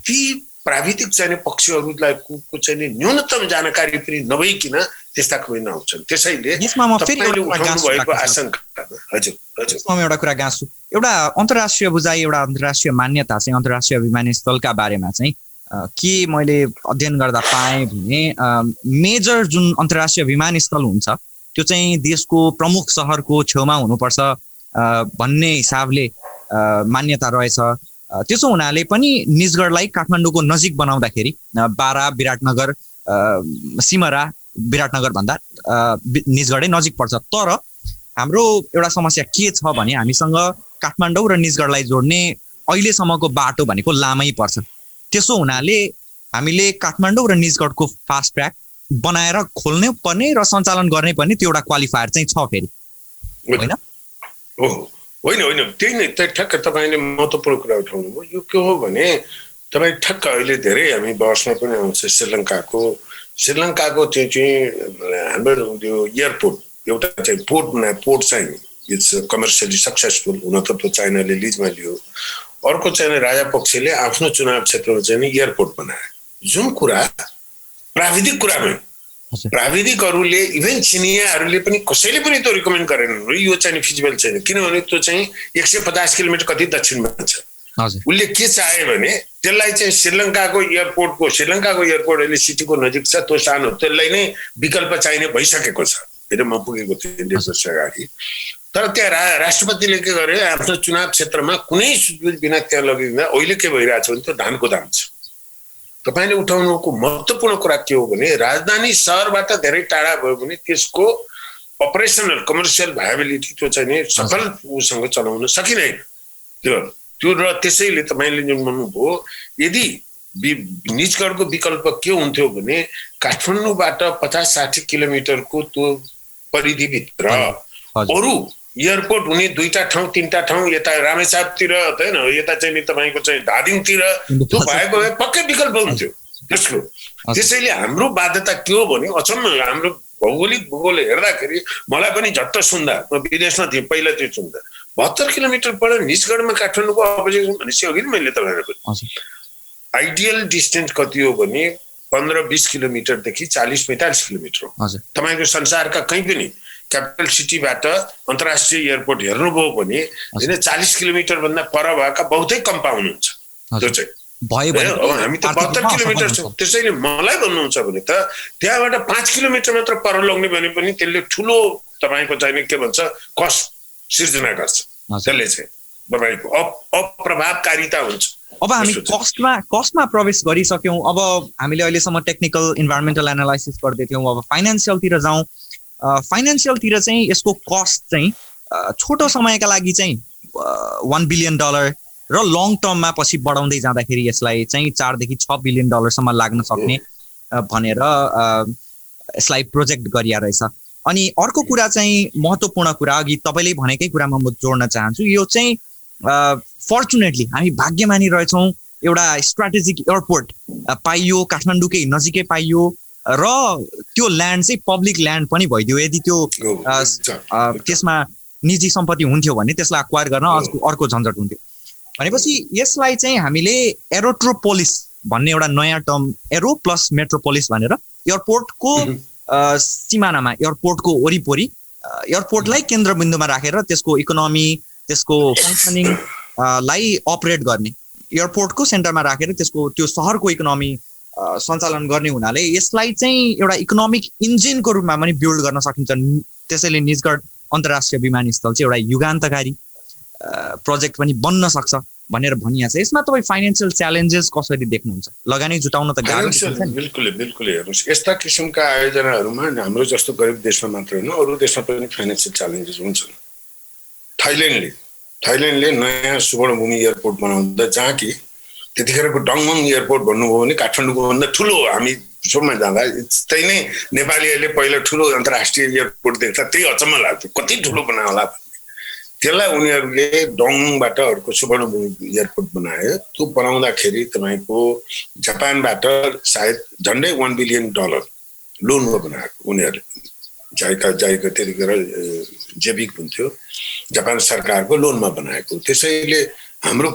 ती प्राविधिक चाहिँ पक्षहरूलाई को चाहिँ न्यूनतम जानकारी पनि नभइकिन त्यस्ता क्वेसन आउँछन्। त्यसैले तपाईले उठाउनु भएको आशंका हजुर म एउटा कुरा गाँच्छु। एउटा अन्तर्राष्ट्रिय बुझाइ, एउटा अन्तर्राष्ट्रिय मान्यता चाहिँ अन्तर्राष्ट्रिय विमानस्थलका बारेमा चाहिँ के मैले अध्ययन गर्दा पाएँ भने मेजर जुन अन्तर्राष्ट्रिय विमानस्थल हुन्छ त्यो चाहिँ देशको प्रमुख शहरको छेउमा हुनुपर्छ भन्ने हिसाबले मान्यता रहेछ। त्यसो हुनाले पनि निजगढलाई काठमाडौँको नजिक बनाउँदाखेरि बारा, विराटनगर, सिमरा, विराटनगर भन्दा निजगढै नजिक पर्छ। तर हाम्रो एउटा समस्या के छ भने हामीसँग काठमाडौँ र निजगढलाई जोड्ने अहिलेसम्मको बाटो भनेको लामै पर्छ। त्यसो हुनाले हामीले काठमाडौँ र निजगढको फास्ट ट्र्याक बनाएर खोल्नै पर्ने र सञ्चालन गर्ने पर्ने त्यो एउटा क्वालिफायर चाहिँ छ फेरि, होइन? होइन त्यही नै ठ्याक्क तपाईँले महत्त्वपूर्ण कुरा उठाउनु भयो। यो के हो भने तपाईँ ठ्याक्क अहिले धेरै हामी बहसमा पनि आउँछ श्रीलङ्काको त्यो चाहिँ हाम्रो यो एयरपोर्ट एउटा चाहिँ पोर्ट चाहिँ इट्स कमर्सियली सक्सेसफुल हुन त त्यो चाइनाले लिजमा लियो। अर्को चाहिँ राजापक्षले आफ्नो चुनाव क्षेत्रमा चाहिँ एयरपोर्ट बनाए। जुन कुरा प्राविधिक कुरामै प्राविधिकहरूले इभेन चिनियाहरूले पनि कसैले पनि त्यो रिकमेन्ड गरेनन् यो चाहिँ फिजिबल छैन, किनभने त्यो चाहिँ 150 किलोमिटर कति दक्षिणमा छ। उसले के चाहे भने त्यसलाई चाहिँ श्रीलङ्काको एयरपोर्ट अहिले सिटीको नजिक छ, त्यो सानो, त्यसलाई नै विकल्प चाहिने भइसकेको छ। फेरि म पुगेको थिएँ 1.5 वर्ष अगाडि। तर त्यहाँ राष्ट्रपतिले के गरे, आफ्नो चुनाव क्षेत्रमा कुनै सुझाव बिना त्यहाँ लगिदिँदा अहिले के भइरहेछ भने त्यो धानको दाम छ। तपाईले उठाउनुको महत्त्वपूर्ण कुरा के हो भने राजधानी सहरबाट धेरै टाढा भयो भने त्यसको अपरेसनल कमर्सियल भायबिलिटी त्यो चाहिँ नि सफल उसँग चलाउन सकिँदैन। त्यो र त्यसैले तपाईले जुन भन्नुभयो, यदि निजगढको विकल्प के हुन्थ्यो भने काठमाडौँबाट 50-60 किलोमिटरको त्यो परिधिभित्र अरू एयरपोर्ट हुने 2टा ठाउँ 3टा ठाउँ यता रामेछापतिर हैन, यता चाहिँ तपाईको चाहिँ धादिङतिर त्यो भएको भए पक्कै विकल्प हुन्थ्यो त्यसको। त्यसैले हाम्रो बाध्यता के हो भने अचम्म हाम्रो भूगोल हेर्दाखेरि मलाई पनि झट्ट सुन्दा, म विदेशमा थिएँ पहिला त्यो सुन्दा 72 किलोमिटर पर निजगढमा काठमाडौँको अपोजिसन भनेपछि अघि मैले तपाईहरुको आइडियल डिस्टेन्स कति हो भने 15-20 किलोमिटरदेखि 40-45 किलोमिटर हो। तपाईको संसारका कहीँ पनि क्यापिटल सिटीबाट अन्तर्राष्ट्रिय एयरपोर्ट हेर्नुभयो भने हैन 40 किलोमिटर भन्दा पर भएका बहुतै कम पाउनुहुन्छ। त्यो चाहिँ हामी त 72 किलोमिटर छौँ। त्यसैले मलाई भन्नुहुन्छ भने त त्यहाँबाट 5 किलोमिटर मात्र पर लग्ने भने पनि त्यसले ठुलो तपाईको चाहिँ के भन्छ कस्ट सिर्जना गर्छ। त्यसले चाहिँ तपाईको अप्रभावकारिता हुन्छ। अब हामी कस्टमा प्रवेश गरिसक्यौं। अब हामीले अहिलेसम्म टेक्निकल इन्भाइरोन्मेन्टल एनालाइसिस गर्दै थियौं। अब फाइनान्शियलतिर जाउँ। फाइनान्शियलतिर चाहिँ यसको कस्ट चाहिँ छोटो समयका लागि चाहिँ $1 बिलियन र लङ टर्ममा पछि बढाउँदै जाँदाखेरि यसलाई चाहिँ 4 देखि 6 बिलियन डलरसम्म लाग्न सक्ने भनेर यसलाई प्रोजेक्ट गरिया रहेछ। अनि अर्को कुरा चाहिँ महत्त्वपूर्ण कुरा, अघि तपाईले भनेकै कुरामा म जोड्न चाहन्छु। यो चाहिँ फर्चुनेटली हामी भाग्यमानी रहेछौँ, एउटा स्ट्राटेजिक एयरपोर्ट पाइयो, काठमाडौँकै नजिकै पाइयो र त्यो ल्यान्ड चाहिँ पब्लिक ल्यान्ड पनि भइदियो। यदि त्यो त्यसमा निजी सम्पत्ति हुन्थ्यो भने त्यसलाई एक्वायर गर्न अर्को झन्झट हुन्थ्यो। भनेपछि यसलाई चाहिँ हामीले एरोट्रोपोलिस भन्ने एउटा नयाँ टर्म, एरो प्लस मेट्रोपोलिस भनेर एयरपोर्टको सिमानामा, एयरपोर्टको वरिपरि एयरपोर्टलाई केन्द्रबिन्दुमा राखेर त्यसको इकोनोमी, त्यसको फङ्सनिङ लाई अपरेट गर्ने, एयरपोर्टको सेन्टरमा राखेर त्यसको त्यो शहरको इकोनोमी सञ्चालन गर्ने हुनाले यसलाई चाहिँ एउटा इकोनोमिक इन्जिनको रूपमा पनि बिल्ड गर्न सकिन्छ। त्यसैले निजगढ अन्तर्राष्ट्रिय विमानस्थल चाहिँ एउटा युगान्तकारी प्रोजेक्ट पनि बन्न सक्छ भनेर भनिया छ। यसमा तपाईँ फाइनान्शियल च्यालेन्जेस कसरी देख्नुहुन्छ? लगानी जुटाउन त गाह्रो छ। बिल्कुल हेर्नुहोस्, यस्ता किसिमका आयोजनाहरूमा हाम्रो जस्तो गरिब देशमा मात्र होइन अरू देशमा पनि फाइनान्शियल च्यालेन्जेस हुन्छन्। थाइल्यान्डले नयाँ सुवर्णभूमि एयरपोर्ट बनाउँदा, जहाँ कि त्यतिखेरको डङमङ एयरपोर्ट भन्नुभयो भने काठमाडौँको भन्दा ठुलो, हामी विश्वमा जाँदा त्यही नै नेपालीहरूले पहिला ठुलो अन्तर्राष्ट्रिय एयरपोर्ट देख्दा त्यही अचम्म लाग्थ्यो, कति ठुलो बनायो होला भन्ने। त्यसलाई उनीहरूले डङमङबाट अर्को सुवर्णभूमि एयरपोर्ट बनायो। त्यो बनाउँदाखेरि तपाईँको जापानबाट सायद झन्डै $1 बिलियन लोनमा बनाएको उनीहरूले। जाइका त्यतिखेर जेबिक हुन्थ्यो, जापान सरकारको लोनमा बनाएको। त्यसैले हाम्रो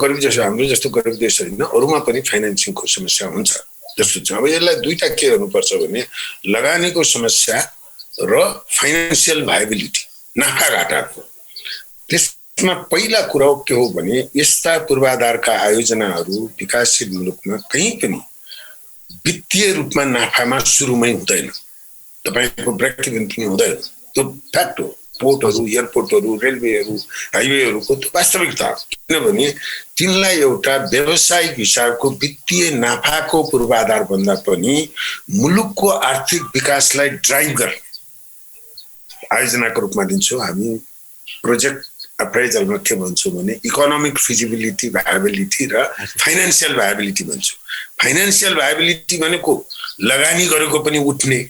जस्तो गरिब देश होइन, अरूमा पनि फाइनेन्सिङको समस्या हुन्छ जस्तो छ। अब यसलाई दुईटा के गर्नुपर्छ भने लगानीको समस्या र फाइनेन्सियल भाइबिलिटी, नाफा घाटाको। त्यसमा पहिला कुरा के हो भने यस्ता पूर्वाधारका आयोजनाहरू विकासशील मुलुकमा कहीँ पनि वित्तीय रूपमा नाफामा सुरुमै हुँदैन, तपाईको ब्रेक इभन पनि हुँदैन। त्यो फ्याक्ट हो। पोर्टहरू, एयरपोर्टहरू, रेलवेहरू, हाइवेहरूको त्यो वास्तविकता हो। किनभने तिनलाई एउटा व्यावसायिक हिसाबको वित्तीय नाफाको पूर्वाधार भन्दा पनि मुलुकको आर्थिक विकासलाई ड्राइभ गर्ने आयोजनाको रूपमा दिन्छौँ हामी। प्रोजेक्ट अप्राइजलमा के भन्छौँ भने इकोनोमिक फिजिबिलिटी, भायबिलिटी र फाइनेन्सियल भायबिलिटी भन्छौँ। फाइनेन्सियल भायबिलिटी भनेको लगानी गरेको पनि उठ्ने।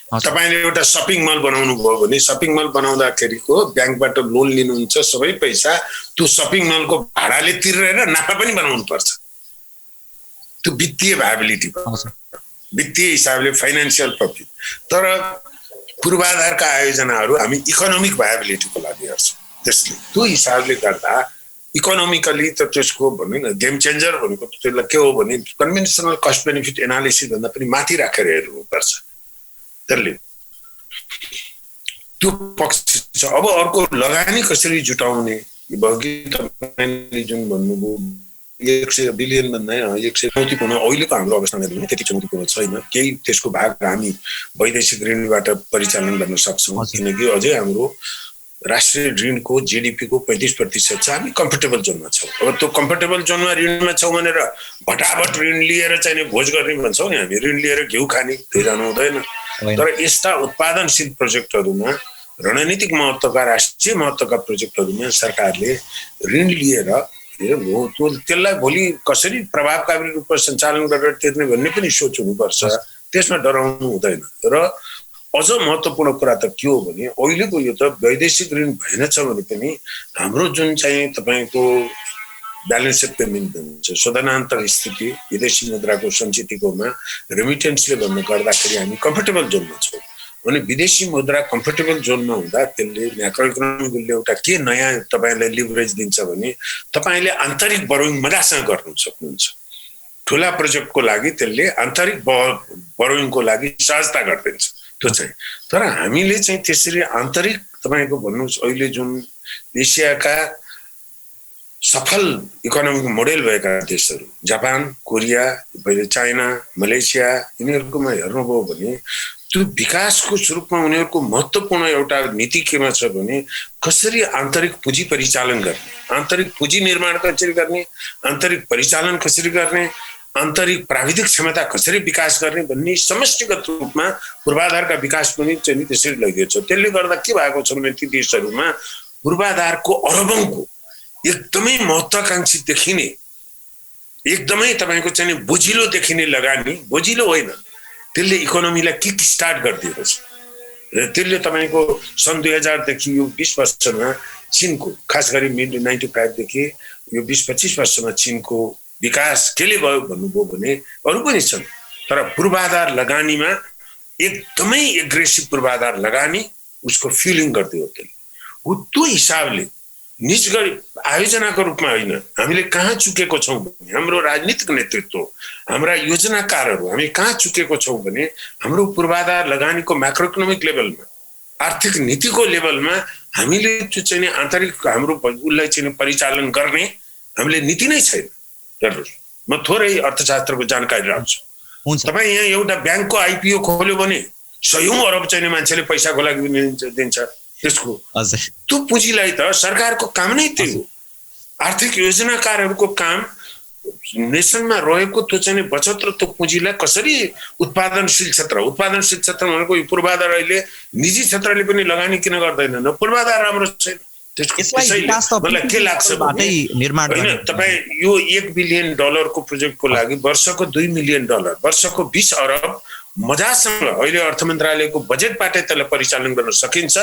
तपाईले एउटा सपिङ मल बनाउनु भयो भने सपिङ मल बनाउँदाखेरिको ब्याङ्कबाट लोन लिनुहुन्छ, सबै पैसा त्यो सपिङ मलको भाडाले तिरेर नाफा पनि बनाउनु पर्छ। त्यो वित्तीय भायबिलिटी भयो, वित्तीय हिसाबले फाइनेन्सियल प्रॉफिट। तर पूर्वाधारका आयोजनाहरू हामी इकोनोमिक भायबिलिटीको लागि गर्छौँ। त्यसले त्यो हिसाबले गर्दा इकोनोमिकली त त्यसको भन्नु न गेम चेन्जर भनेको त्यसलाई के हो भने कन्भेन्सनल कस्ट बेनिफिट एनालिसिस भन्दा पनि माथि राखेर हेर्नुपर्छ। त्यसले त्यो पक्ष छ। अब अर्को लगानी कसरी जुटाउने, अघि तपाईँले जुन भन्नुभयो 100 बिलियन भन्दा 100 चुनौतीपूर्ण अहिलेको हाम्रो अवस्थामा त्यति चुनौतीपूर्ण छैन। केही त्यसको भाग हामी वैदेशिक ऋणबाट परिचालन गर्न सक्छौँ, किनकि अझै हाम्रो राष्ट्रिय ऋणको जीडीपीको 35% छ। हामी कम्फर्टेबल जोनमा छौँ। अब त्यो कम्फर्टेबल जोनमा ऋणमा छौँ भनेर भटाभट ऋण लिएर चाहिँ भोज गर्ने भन्छौँ नि हामी, ऋण लिएर घिउ खाने त्यो जानु हुँदैन। तर यस्ता उत्पादनशील प्रोजेक्टहरूमा, रणनीतिक महत्त्वका, राष्ट्रिय महत्त्वका प्रोजेक्टहरूमा सरकारले ऋण लिएर त्यसलाई भोलि कसरी प्रभावकारी रूपमा सञ्चालन गरेर तिर्ने भन्ने पनि सोच हुनुपर्छ। त्यसमा डराउनु हुँदैन। र अझ महत्त्वपूर्ण कुरा त के हो भने अहिलेको यो त वैदेशिक ऋण भएनछ भने पनि हाम्रो जुन चाहिँ तपाईँको ब्यालेन्स अफ पेमेन्ट भन्छ, शोधनान्तर स्थिति, विदेशी मुद्राको सञ्चितकोमा रेमिटेन्सले भन्नु गर्दाखेरि हामी कम्फर्टेबल जोनमा छौँ। भने विदेशी मुद्रा कम्फर्टेबल जोनमा हुँदा त्यसले म्याक्रो इकोनोमिकले एउटा के नयाँ तपाईँलाई लिभरेज दिन्छ भने तपाईँले आन्तरिक बरोइङ मजासँग गर्नु सक्नुहुन्छ। ठुला प्रोजेक्टको लागि त्यसले आन्तरिक बरोइङको लागि सहजता गरिदिन्छ त्यो चाहिँ। तर हामीले चाहिँ त्यसरी आन्तरिक तपाईँको भन्नुहोस् अहिले जुन एसियाका सफल इकोनोमिक मोडेल भएका देशहरू जापान, कोरिया, पहिले चाइना, मलेसिया, यिनीहरूकोमा हेर्नुभयो भने त्यो विकासको स्वरूपमा उनीहरूको महत्त्वपूर्ण एउटा नीति केमा छ भने कसरी आन्तरिक पुँजी परिचालन गर्ने, आन्तरिक पुँजी निर्माण कसरी गर्ने, आन्तरिक परिचालन कसरी गर्ने, आन्तरिक प्राविधिक क्षमता कसरी विकास गर्ने भन्ने समष्टिगत रूपमा पूर्वाधारका विकास पनि चाहिँ त्यसरी लगिएको छ। त्यसले गर्दा के भएको छ भने ती देशहरूमा पूर्वाधारको अरबौंको एकदमै महत्त्वाकांक्षी देखिने, एकदमै तपाईको चाहिँ बोझिलो देखिने लगानी, बोझिलो होइन, त्यसले इकोनोमीलाई किक स्टार्ट गरिदिएको छ। र त्यसले तपाईको सन् 2000 देखि यो 20 वर्षमा चीनको, खास गरी मिड 95 देखि यो 20-25 वर्षमा चीनको विकास केले भयो भन्नुभयो भने अरू पनि छन्, तर पूर्वाधार लगानीमा एकदमै एग्रेसिभ पूर्वाधार लगानी उसको फ्युलिङ गरिदियो। त्यसले हो त्यो हिसाबले निज गरी आयोजनाको रूपमा होइन, हामीले कहाँ चुकेको छौँ भने हाम्रो राजनीतिक नेतृत्व, हाम्रा योजनाकारहरू हामी कहाँ चुकेको छौँ भने हाम्रो पूर्वाधार लगानीको म्याक्रो इकोनोमिक लेभलमा, आर्थिक नीतिको लेभलमा हामीले त्यो चाहिँ आन्तरिक हाम्रो उसलाई चाहिँ परिचालन गर्ने हामीले नीति नै छैन। हेर्नुहोस्, म थोरै अर्थशास्त्रको जानकारी राख्छु। तपाईँ यहाँ एउटा ब्याङ्कको आइपिओ खोल्यो भने 100 अरब चाहिँ मान्छेले पैसाको लागि दिन्छ। त्यसको त्यो पुँजीलाई त सरकारको काम नै त्यही हो। आर्थिक योजनाकारहरूको काम नेसनमा रहेको त्यो चाहिँ बचत र त्यो पुँजीलाई कसरी उत्पादनशील क्षेत्र भनेको यो पूर्वाधार अहिले निजी क्षेत्रले पनि लगानी किन गर्दैन, पूर्वाधार राम्रो छैन। मलाई के लाग्छ भने होइन, तपाईँ यो $1 बिलियन को प्रोजेक्टको लागि वर्षको $2 मिलियन, वर्षको 20 अरब मजासँग अहिले अर्थ मन्त्रालयको बजेटबाटै त्यसलाई परिचालन गर्न सकिन्छ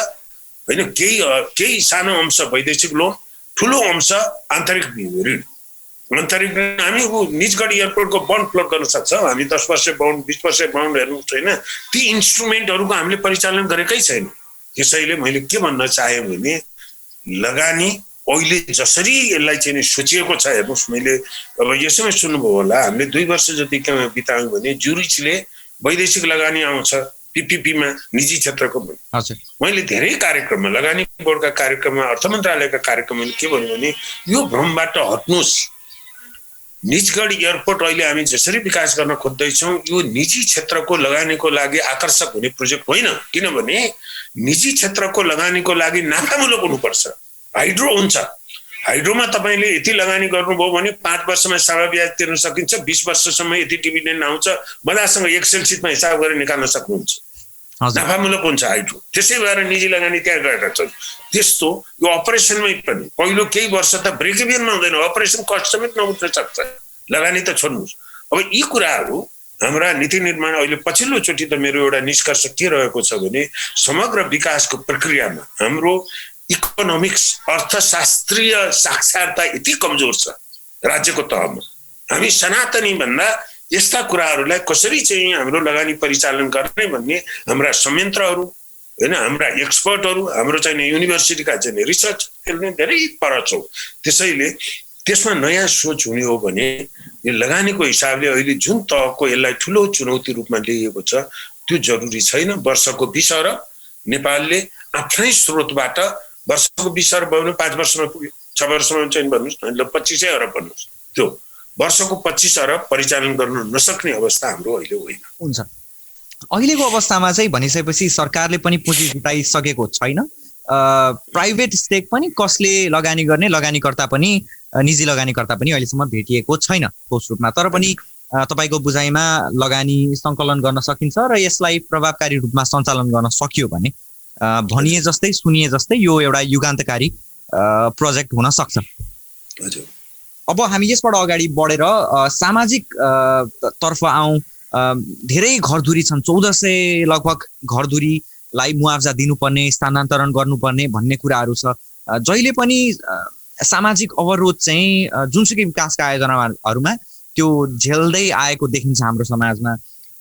होइन। केही सानो अंश वैदेशिक लोन, ठुलो अंश आन्तरिक ऋण। आन्तरिक ऋण हामी निजगढ एयरपोर्टको बन्ड फ्लोट गर्न सक्छौँ हामी, 10 वर्ष बन्ड, 20 वर्ष बन्ड हेर्नु छैन, ती इन्स्ट्रुमेन्टहरूको हामीले परिचालन गरेकै छैन। त्यसैले मैले के भन्न चाहे भने लगानी अहिले जसरी यसलाई चाहिँ सोचिएको छ, हेर्नुहोस् मैले अब यसैमा सुन्नुभयो होला, हामीले 2 वर्ष जति बितायौँ भने ज्युरिचले वैदेशिक लगानी आउँछ पीपीपीमा, निजी क्षेत्रको। मैले धेरै कार्यक्रममा, लगानी बोर्डका कार्यक्रममा, अर्थ मन्त्रालयका कार्यक्रममा के भन्नु भने यो भ्रमबाट हट्नुहोस्। निजगढ एयरपोर्ट अहिले हामी जसरी विकास गर्न खोज्दैछौँ यो निजी क्षेत्रको लगानीको लागि आकर्षक हुने प्रोजेक्ट होइन, किनभने निजी क्षेत्रको लगानीको लागि नाफामूलक हुनुपर्छ। हाइड्रो हुन्छ, हाइड्रोमा तपाईँले यति लगानी गर्नुभयो भने 5 वर्षमा सारा ब्याज तिर्न सकिन्छ, 20 वर्षसम्म यति डिभिडेन्ड आउँछ, मजासँग एक्सेल सिटमा हिसाब गरेर निकाल्न सक्नुहुन्छ। नाफामूलक हुन्छ हाइड्रो। त्यसै भएर निजी लगानी त्यहाँ गएका छन्। त्यस्तो यो अपरेसनमै पनि पहिलो केही वर्ष त ब्रेक इभनमा हुँदैन, अपरेसन कस्ट समेत नउठ्न सक्छ, लगानी त छोड्नुहोस्। अब यी कुराहरू हाम्रा नीति निर्माण अहिले पछिल्लोचोटि त मेरो एउटा निष्कर्ष के रहेको छ भने समग्र विकासको प्रक्रियामा हाम्रो इकोनोमिक्स अर्थशास्त्रीय साक्षरता यति कमजोर छ राज्यको तहमा। हामी सनातनी भन्दा यस्ता कुराहरूलाई कसरी चाहिँ हाम्रो लगानी परिचालन गर्ने भन्ने हाम्रा संयन्त्रहरू हैन, हाम्रा एक्सपर्टहरू, हाम्रो चाहिँ युनिभर्सिटीका चाहिँ रिसर्च धेरै पर छौँ। त्यसैले त्यसमा नयाँ सोच हुने हो भने यो लगानीको हिसाबले अहिले जुन तहको यसलाई ठुलो चुनौती रूपमा लिएको छ त्यो जरुरी छैन। वर्षको 20 अरब नेपालले आफ्नै स्रोतबाट वर्षको 20 अरब भयो भने 5 वर्षमा पुग्यो, 6 वर्षमा चाहिँ भन्नुहोस् न, 25 अरब भन्नुहोस्, त्यो वर्षको 25 अरब परिचालन गर्न नसक्ने अवस्था हाम्रो अहिले होइन। हुन्छ, अहिलेको अवस्थामा चाहिँ भनिसकेपछि सरकारले पनि पुँजी जुटाइसकेको छैन, प्राइभेट स्टेक पनि कसले लगानी गर्ने, लगानीकर्ता पनि निजी लगानीकर्ता पनि अहिलेसम्म भेटिएको छैन ठोस रूपमा। तर पनि तपाईको बुझाइमा लगानी सङ्कलन गर्न सकिन्छ र यसलाई प्रभावकारी रूपमा सञ्चालन गर्न सकियो भने भनिए जस्तै सुनिए जस्तै यो एउटा युगान्तकारी प्रोजेक्ट हुन सक्छ। अब हामी यसबाट अगाडि बढेर सामाजिक तर्फ आउँ। धेरै घरधुरी छन्, 1400 लगभग घरधुरीलाई मुआवजा दिनुपर्ने, स्थानान्तरण गर्नुपर्ने भन्ने कुराहरू छ। जहिले पनि सामाजिक अवरोध चाहिँ जुनसुकै विकासका आयोजनाहरूमा त्यो झेल्दै आएको देखिन्छ हाम्रो समाजमा।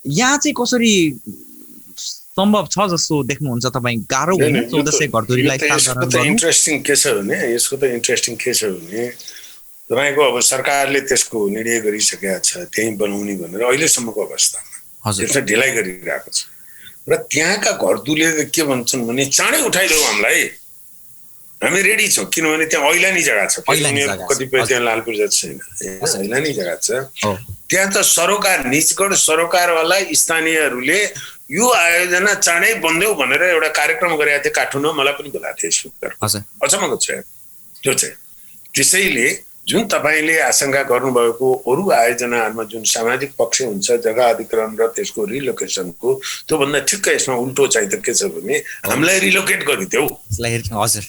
यहाँ चाहिँ कसरी सम्भव छ जस्तो देख्नुहुन्छ तपाईँ? गाह्रो होइन 1400 घरधुरीलाई स्थानान्तरण गर्नु? इन्ट्रेस्टिङ के छ भने तपाईँको अब सरकारले त्यसको निर्णय गरिसकेका छ त्यही बनाउने भनेर अहिलेसम्मको अवस्थामा त्यसमा ढिलाइ गरिरहेको छ। र त्यहाँका घरधुरीले के भन्छन् भने चाँडै उठाइदेऊ हामीलाई, हामी रेडी छौँ, किनभने त्यहाँ ऐलानी जग्गा छ, कतिपय त्यहाँ लालपुर जति छैन, ऐलानी जग्गा छ। त्यहाँ त सरोकार, निजगढ सरोकारवाला स्थानीयहरूले यो आयोजना चाँडै बन्देऊ भनेर एउटा कार्यक्रम गरेका थिए काठमाडौँमा, मलाई पनि बोलाएको थिए स्पिकर, अचम्मको छ त्यो चाहिँ। त्यसैले जुन तपाईँले आशंका गर्नुभएको अरू आयोजनाहरूमा जुन सामाजिक पक्ष हुन्छ जग्गा अधिग्रहण र त्यसको रिलोकेसनको, त्योभन्दा ठिक्क यसमा उल्टो चाहिँ त के छ भने हामीलाई रिलोकेट गरिदेऊ। हजुर,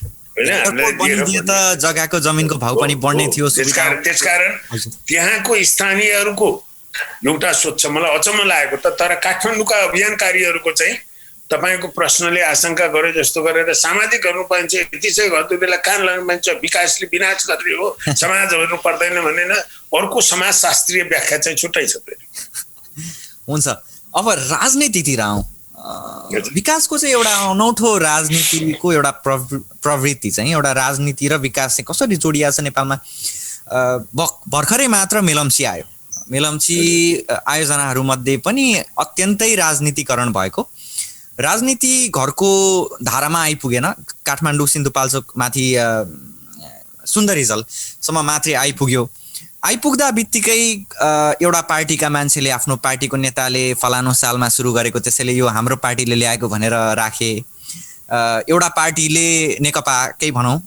जग्गाको जमिनको भाउ पनि बढ्ने थियो। त्यसकारण त्यहाँको स्थानीयहरूको एउटा सोच छ, मलाई अचम्म लागेको त। तर काठमाडौँका अभियानकारीहरूको चाहिँ तपाईँको प्रश्नले आशंका गरे जस्तो गरेर सामाजिक गर्नु पाइन्छ, यति चाहिँ घरधुरीलाई कान लाग्नु पाइन्छ, विकासले विनाश गर्ने हो, समाज हेर्नु पर्दैन भनेर अर्को समाजशास्त्रीय व्याख्या चाहिँ छुट्टै छ। हुन्छ, अब राजनीतितिर आउँ। विकासको चाहिँ एउटा अनौठो राजनीतिको एउटा प्रवृत्ति चाहिँ, एउटा राजनीति र विकास चाहिँ कसरी जोडिया छ नेपालमा? भर्खरै मात्र मेलम्ची आयो। मेलम्ची आयोजनाहरूमध्ये पनि अत्यन्तै राजनीतिकरण भएको, राजनीति घरको धारामा आइपुगेन। काठमाडौँ सिन्धुपाल्चोक माथि सुन्दरी जलसम्म मात्रै आइपुग्यो। आइपुग्दा बित्तिकै एउटा पार्टीका मान्छेले, आफ्नो पार्टीको नेताले फलानु सालमा सुरु गरेको त्यसैले यो हाम्रो पार्टीले ल्याएको भनेर राखे। एउटा पार्टीले नेकपाकै भनौँ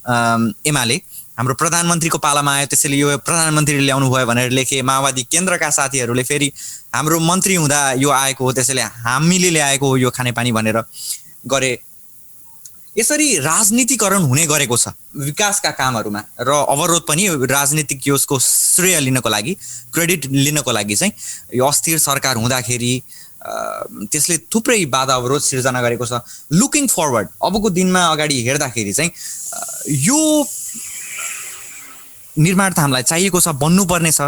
एमाले हाम्रो प्रधानमन्त्रीको पालामा आयो त्यसैले यो प्रधानमन्त्रीले ल्याउनु भयो भनेर लेखे। माओवादी केन्द्रका साथीहरूले फेरि हाम्रो मन्त्री हुँदा यो आएको हो त्यसैले हामीले ल्याएको हो यो खानेपानी भनेर गरे। यसरी राजनीतिकरण हुने गरेको छ विकासका कामहरूमा र अवरोध पनि राजनीतिक यसको श्रेय लिनको लागि, क्रेडिट लिनको लागि चाहिँ यो अस्थिर सरकार हुँदाखेरि त्यसले थुप्रै बाधा अवरोध सिर्जना गरेको छ। लुकिङ फरवर्ड, अबको दिनमा अगाडि हेर्दाखेरि चाहिँ यो निर्माण त हामीलाई चाहिएको छ, बन्नुपर्ने छ।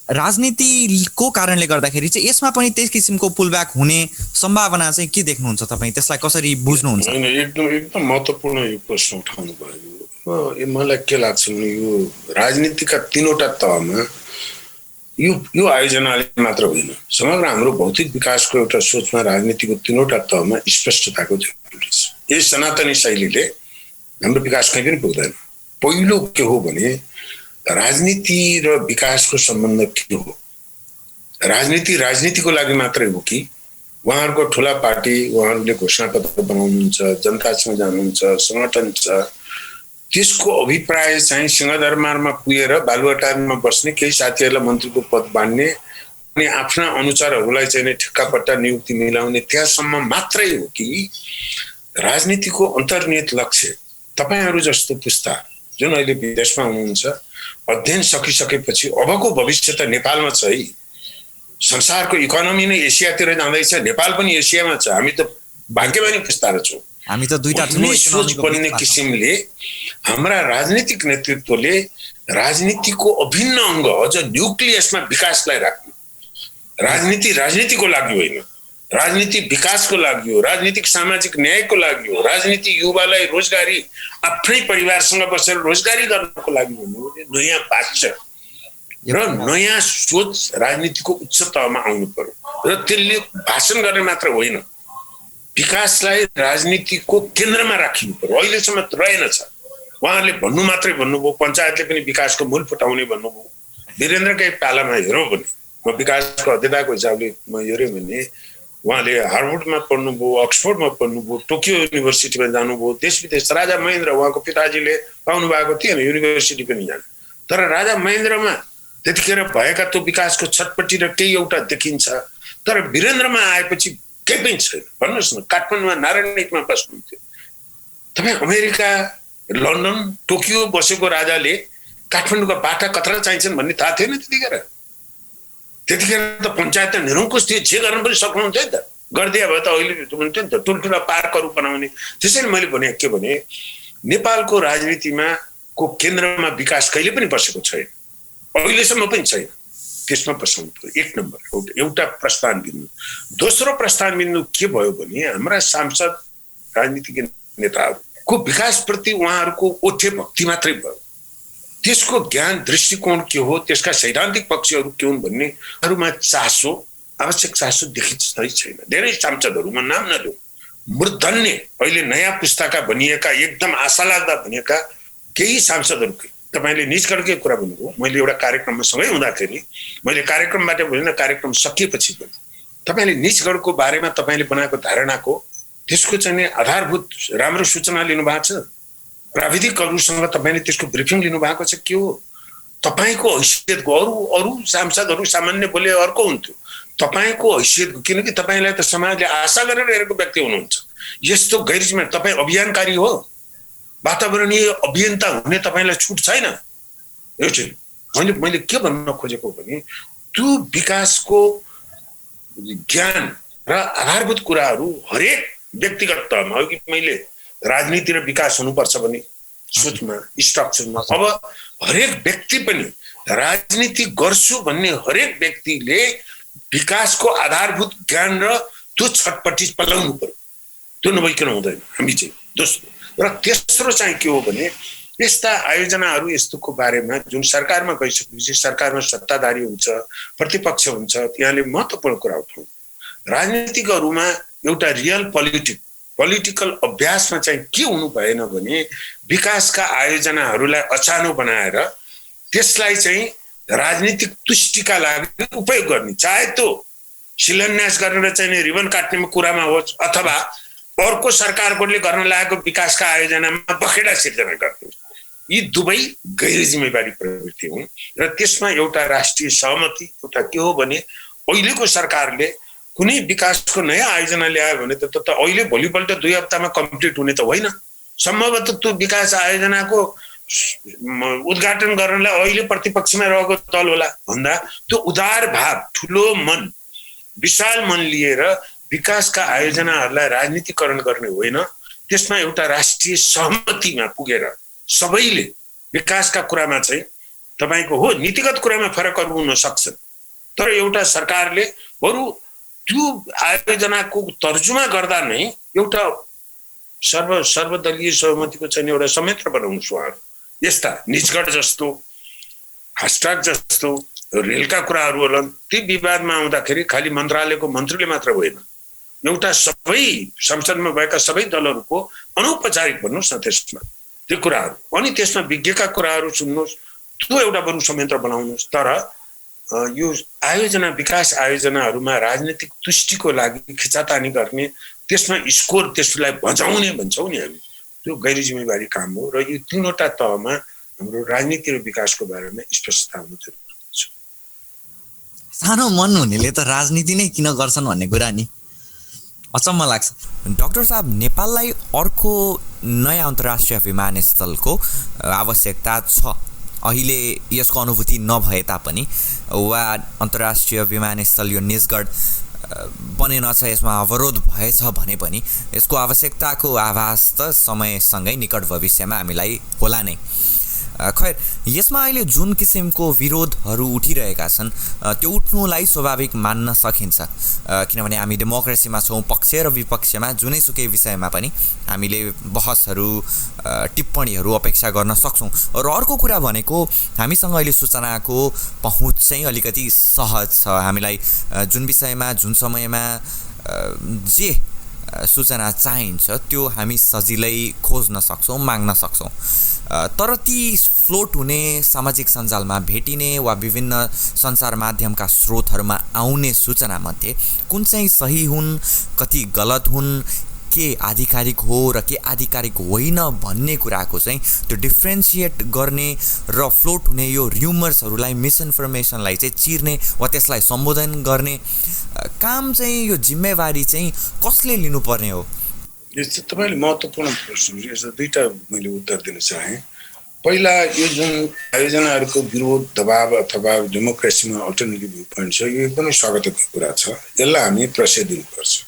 राजनीतिको कारणले गर्दाखेरि चाहिँ यसमा पनि त्यस किसिमको पुलब्याक हुने सम्भावना चाहिँ के देख्नुहुन्छ तपाईँ? त्यसलाई कसरी बुझ्नुहुन्छ? एकदम महत्त्वपूर्ण यो प्रश्न उठाउनु भयो। मलाई के लाग्छ भने यो राजनीतिका तीनवटा तहमा यो आयोजनाले मात्र होइन, समग्र हाम्रो भौतिक विकासको एउटा सोचमा राजनीतिको तीनवटा तहमा स्पष्टताको जरुरी छ। यस सनातनी शैलीले हाम्रो विकास कहीँ पनि पुग्दैन। पहिलो के हो भने राजनीति र विकासको सम्बन्ध के हो? राजनीतिको लागि मात्रै हो कि उहाँहरूको ठुला पार्टी, उहाँहरूले घोषणापत्र बनाउनुहुन्छ, जनतासँग जानुहुन्छ, सङ्गठन छ, त्यसको अभिप्राय चाहिँ सिंहदरबारमा पुगेर बालुवाटारमा बस्ने केही साथीहरूलाई मन्त्रीको पद बाँड्ने अनि आफ्ना अनुसारहरूलाई चाहिँ ठेक्कापट्टा नियुक्ति मिलाउने त्यहाँसम्म मात्रै हो कि राजनीतिको अन्तर्निहित लक्ष्य तपाईहरू जस्तो पुस्ता जुन अहिले विदेशमा हुनुहुन्छ, अध्ययन सकिसकेपछि अबको भविष्य त नेपालमा छ है। संसारको इकोनोमी नै एसियातिर जाँदैछ, नेपाल पनि एसियामा छ। हामी त भाग्यमानी पुस्ता छौँ। हामी त दुईटा सोच बन्ने किसिमले हाम्रा राजनीतिक नेतृत्वले राजनीतिको अभिन्न अङ्ग अझ न्युक्लियसमा विकासलाई राख्नु। राजनीतिको लागि होइन, राजनीति विकासको लागि हो, राजनीतिक सामाजिक न्यायको लागि हो, राजनीति युवालाई रोजगारी आफ्नै परिवारसँग बसेर रोजगारी गर्नको लागि हो। नयाँ बाँच्छ र नयाँ सोच राजनीतिको उच्च तहमा आउनु पर्यो र त्यसले भाषण गर्ने मात्र होइन, विकासलाई राजनीतिको केन्द्रमा राखिनु पर्यो। अहिलेसम्म रहेनछ। उहाँहरूले भन्नु मात्रै भन्नुभयो, पञ्चायतले पनि विकासको मूल फुटाउने भन्नुभयो। वीरेन्द्रकै पालामा हेरौँ भने म विकासको अध्येताको हिसाबले म हेऱ्यो भने उहाँले हार्वर्डमा पढ्नुभयो, अक्सफोर्डमा पढ्नुभयो, टोकियो युनिभर्सिटीमा जानुभयो, देश विदेश। राजा महेन्द्र उहाँको पिताजीले पाउनु भएको थिएन युनिभर्सिटी पनि जानु, तर राजा महेन्द्रमा त्यतिखेर भएका त्यो विकासको छटपट्टि र केही एउटा देखिन्छ। तर वीरेन्द्रमा आएपछि केही पनि छैन। भन्नुहोस् न, काठमाडौँमा नारायणहितमा बस्नुहुन्थ्यो तपाईँ, अमेरिका, लन्डन, टोकियो बसेको राजाले काठमाडौँका बाटा कत्रा चाहिन्छन् भन्ने थाहा थिएन त्यतिखेर त पञ्चायत निरङ्कुश थियो, जे गर्न पनि सक्नुहुन्थ्यो नि त। गरिदिए भए त अहिले हुन्थ्यो नि त, ठुल्ठुला पार्कहरू बनाउने। त्यसैले मैले भने के भने नेपालको राजनीतिमा को केन्द्रमा विकास कहिले पनि बसेको छैन, अहिलेसम्म पनि छैन। त्यसमा बसाउनु पर्यो। एक नम्बर एउटा प्रस्थान बिन्दु। दोस्रो प्रस्थान बिन्दु के भयो भने हाम्रा सांसद राजनीतिक नेताहरूको विकासप्रति उहाँहरूको ओठे भक्ति मात्रै भयो। त्यसको ज्ञान दृष्टिकोण के हो, त्यसका सैद्धान्तिक पक्षहरू के हुन् भन्नेहरूमा चासो, आवश्यक चासो देखिँदै छैन। धेरै सांसदहरूमा नाम नलिउँ, मूर्धन्य अहिले नयाँ पुस्ताका भनिएका एकदम आशा लाग्दा भनिएका केही सांसदहरूकै तपाईँले निजगढकै कुरा भन्नुभयो। मैले एउटा कार्यक्रममा सँगै हुँदाखेरि मैले कार्यक्रमबाट होइन, कार्यक्रम सकिएपछि पनि तपाईँले निजगढको बारेमा तपाईँले बनाएको धारणाको त्यसको चाहिँ आधारभूत राम्रो सूचना लिनुभएको छ। प्राविधिकहरूसँग तपाईँले त्यसको ब्रिफिङ लिनुभएको छ। के हो तपाईँको हैसियतको? अरू सांसदहरू सामान्य बोले अर्को हुन्थ्यो, तपाईँको हैसियतको, किनकि तपाईँलाई त समाजले आशा गरेर हेरेको व्यक्ति हुनुहुन्छ। यस्तो गैर तपाईँ अभियानकारी हो, वातावरणीय अभियन्ता हुने तपाईँलाई छुट छैन। यो चाहिँ मैले के भन्न खोजेको भने त्यो विकासको ज्ञान र आधारभूत कुराहरू हरेक व्यक्तिगत तहमा, अघि मैले राजनीति र विकास हुनुपर्छ भने सोचमा, स्ट्रक्चरमा, अब हरेक व्यक्ति पनि राजनीति गर्छु भन्ने हरेक व्यक्तिले विकासको आधारभूत ज्ञान र त्यो छटपट्टि पलाउनु पर्यो। त्यो नभइकन हुँदैन। हामी चाहिँ दोस्रो र तेस्रो चाहिँ के हो भने यस्ता आयोजनाहरू यस्तोको बारेमा जुन सरकारमा गइसकेपछि सरकारमा सत्ताधारी हुन्छ, प्रतिपक्ष हुन्छ, त्यहाँले महत्त्वपूर्ण कुरा उठाउनु। राजनीतिकहरूमा एउटा रियल पोलिटिकल अभ्यासमा चाहिँ के हुनु भएन भने विकासका आयोजनाहरूलाई अचानो बनाएर त्यसलाई चाहिँ राजनीतिक तुष्टिका लागि उपयोग गर्ने, चाहे त्यो शिलान्यास गरेर चाहिँ रिबन काट्ने कुरामा होस् अथवा अर्को सरकारले गर्न लागेको विकासका आयोजनामा बखेडा सिर्जना गर्ने, यी दुवै गैर जिम्मेवारी प्रवृत्ति हुन्। र त्यसमा एउटा राष्ट्रिय सहमति एउटा के हो भने अहिलेको सरकारले कुनै विकासको नयाँ आयोजना ल्यायो भने त अहिले भोलिपल्ट 2 हप्तामा कम्प्लिट हुने त होइन। सम्भवतः त्यो विकास आयोजनाको उद्घाटन गर्नलाई अहिले प्रतिपक्षमा रहेको दल होला भन्दा त्यो उदार भाव, ठुलो मन, विशाल मन लिएर विकासका आयोजनाहरूलाई राजनीतिकरण गर्ने होइन, त्यसमा एउटा राष्ट्रिय सहमतिमा पुगेर सबैले विकासका कुरामा चाहिँ तपाईँको हो नीतिगत कुरामा फरकहरू हुन सक्छन्, तर एउटा सरकारले बरु त्यो आयोजनाको तर्जुमा गर्दा नै एउटा सर्वदलीय सहमतिको चाहिँ एउटा संयन्त्र बनाउनुहोस् उहाँहरू। यस्ता निजगढ जस्तो, फास्ट्याग जस्तो रेलका कुराहरू होला, ती विवादमा आउँदाखेरि खालि मन्त्रालयको मन्त्रीले मात्र होइन, एउटा सबै संसदमा भएका सबै दलहरूको अनौपचारिक भन्नुहोस् न त्यसमा त्यो कुराहरू, अनि त्यसमा विज्ञका कुराहरू सुन्नुहोस्, त्यो एउटा बरु संयन्त्र बनाउनुहोस्। तर यो आयोजना, विकास आयोजनाहरूमा राजनीतिक तुष्टिको लागि खिचातानी गर्ने, त्यसमा स्कोर त्यसलाई बचाउने भन्छौँ नि हामी, त्यो गैर जिम्मेवारी काम हो। र यो तीनवटा तहमा हाम्रो राजनीति र विकासको बारेमा स्पष्टता हुनु जरुरी छ। सानो मन हुनेले त राजनीति नै किन गर्छन् भन्ने कुरा नि अचम्म लाग्छ। डाक्टर साहब, नेपाललाई अर्को नयाँ अन्तर्राष्ट्रिय विमानस्थलको आवश्यकता छ। अहिले यसको अनुभूति नभए तापनि वा अन्तर्राष्ट्रिय विमानस्थल यो निजगढ बनेन छ, यसमा अवरोध भएछ भने पनि यसको आवश्यकताको आभास त समयसँगै निकट भविष्यमा हामीलाई होला नै। खैर, यसमा अहिले जुन किसिमको विरोधहरू उठिरहेका छन् त्यो उठ्नुलाई स्वाभाविक मान्न सकिन्छ, किनभने हामी डेमोक्रेसीमा छौँ। पक्ष र विपक्षमा जुनैसुकै विषयमा पनि हामीले बहसहरू, टिप्पणीहरू अपेक्षा गर्न सक्छौँ। र अर्को कुरा भनेको हामीसँग अहिले सूचनाको पहुँच चाहिँ अलिकति सहज छ। हामीलाई जुन विषयमा जुन समयमा जे सूचना चाहिन्छ त्यो हामी सजिलै खोज्न सक्छौँ, माग्न सक्छौँ। तर ती फ्लोट हुने, सामाजिक सञ्जालमा भेटिने वा विभिन्न सञ्चार माध्यमका स्रोतहरूमा आउने सूचनामध्ये कुन चाहिँ सही हुन्, कति गलत हुन्, के आधिकारिक हो र के आधिकारिक होइन भन्ने कुराको चाहिँ त्यो डिफ्रेन्सिएट गर्ने र फ्लोट हुने यो र्युमर्सहरूलाई, मिसइन्फर्मेसनलाई चाहिँ चिर्ने वा त्यसलाई सम्बोधन गर्ने काम चाहिँ, यो जिम्मेवारी चाहिँ कसले लिनुपर्ने हो? यो चाहिँ तपाईँले महत्त्वपूर्ण प्रश्न, यसमा दुईवटा मैले उत्तर दिन चाहेँ। पहिला, यो जुन आयोजनाहरूको विरोध, दबाव अथवा डेमोक्रेसीमा अल्टरनेटिभ भ्यू पोइन्ट छ, यो एकदमै स्वागतको कुरा छ। यसलाई हामी प्रश्रय दिनुपर्छ।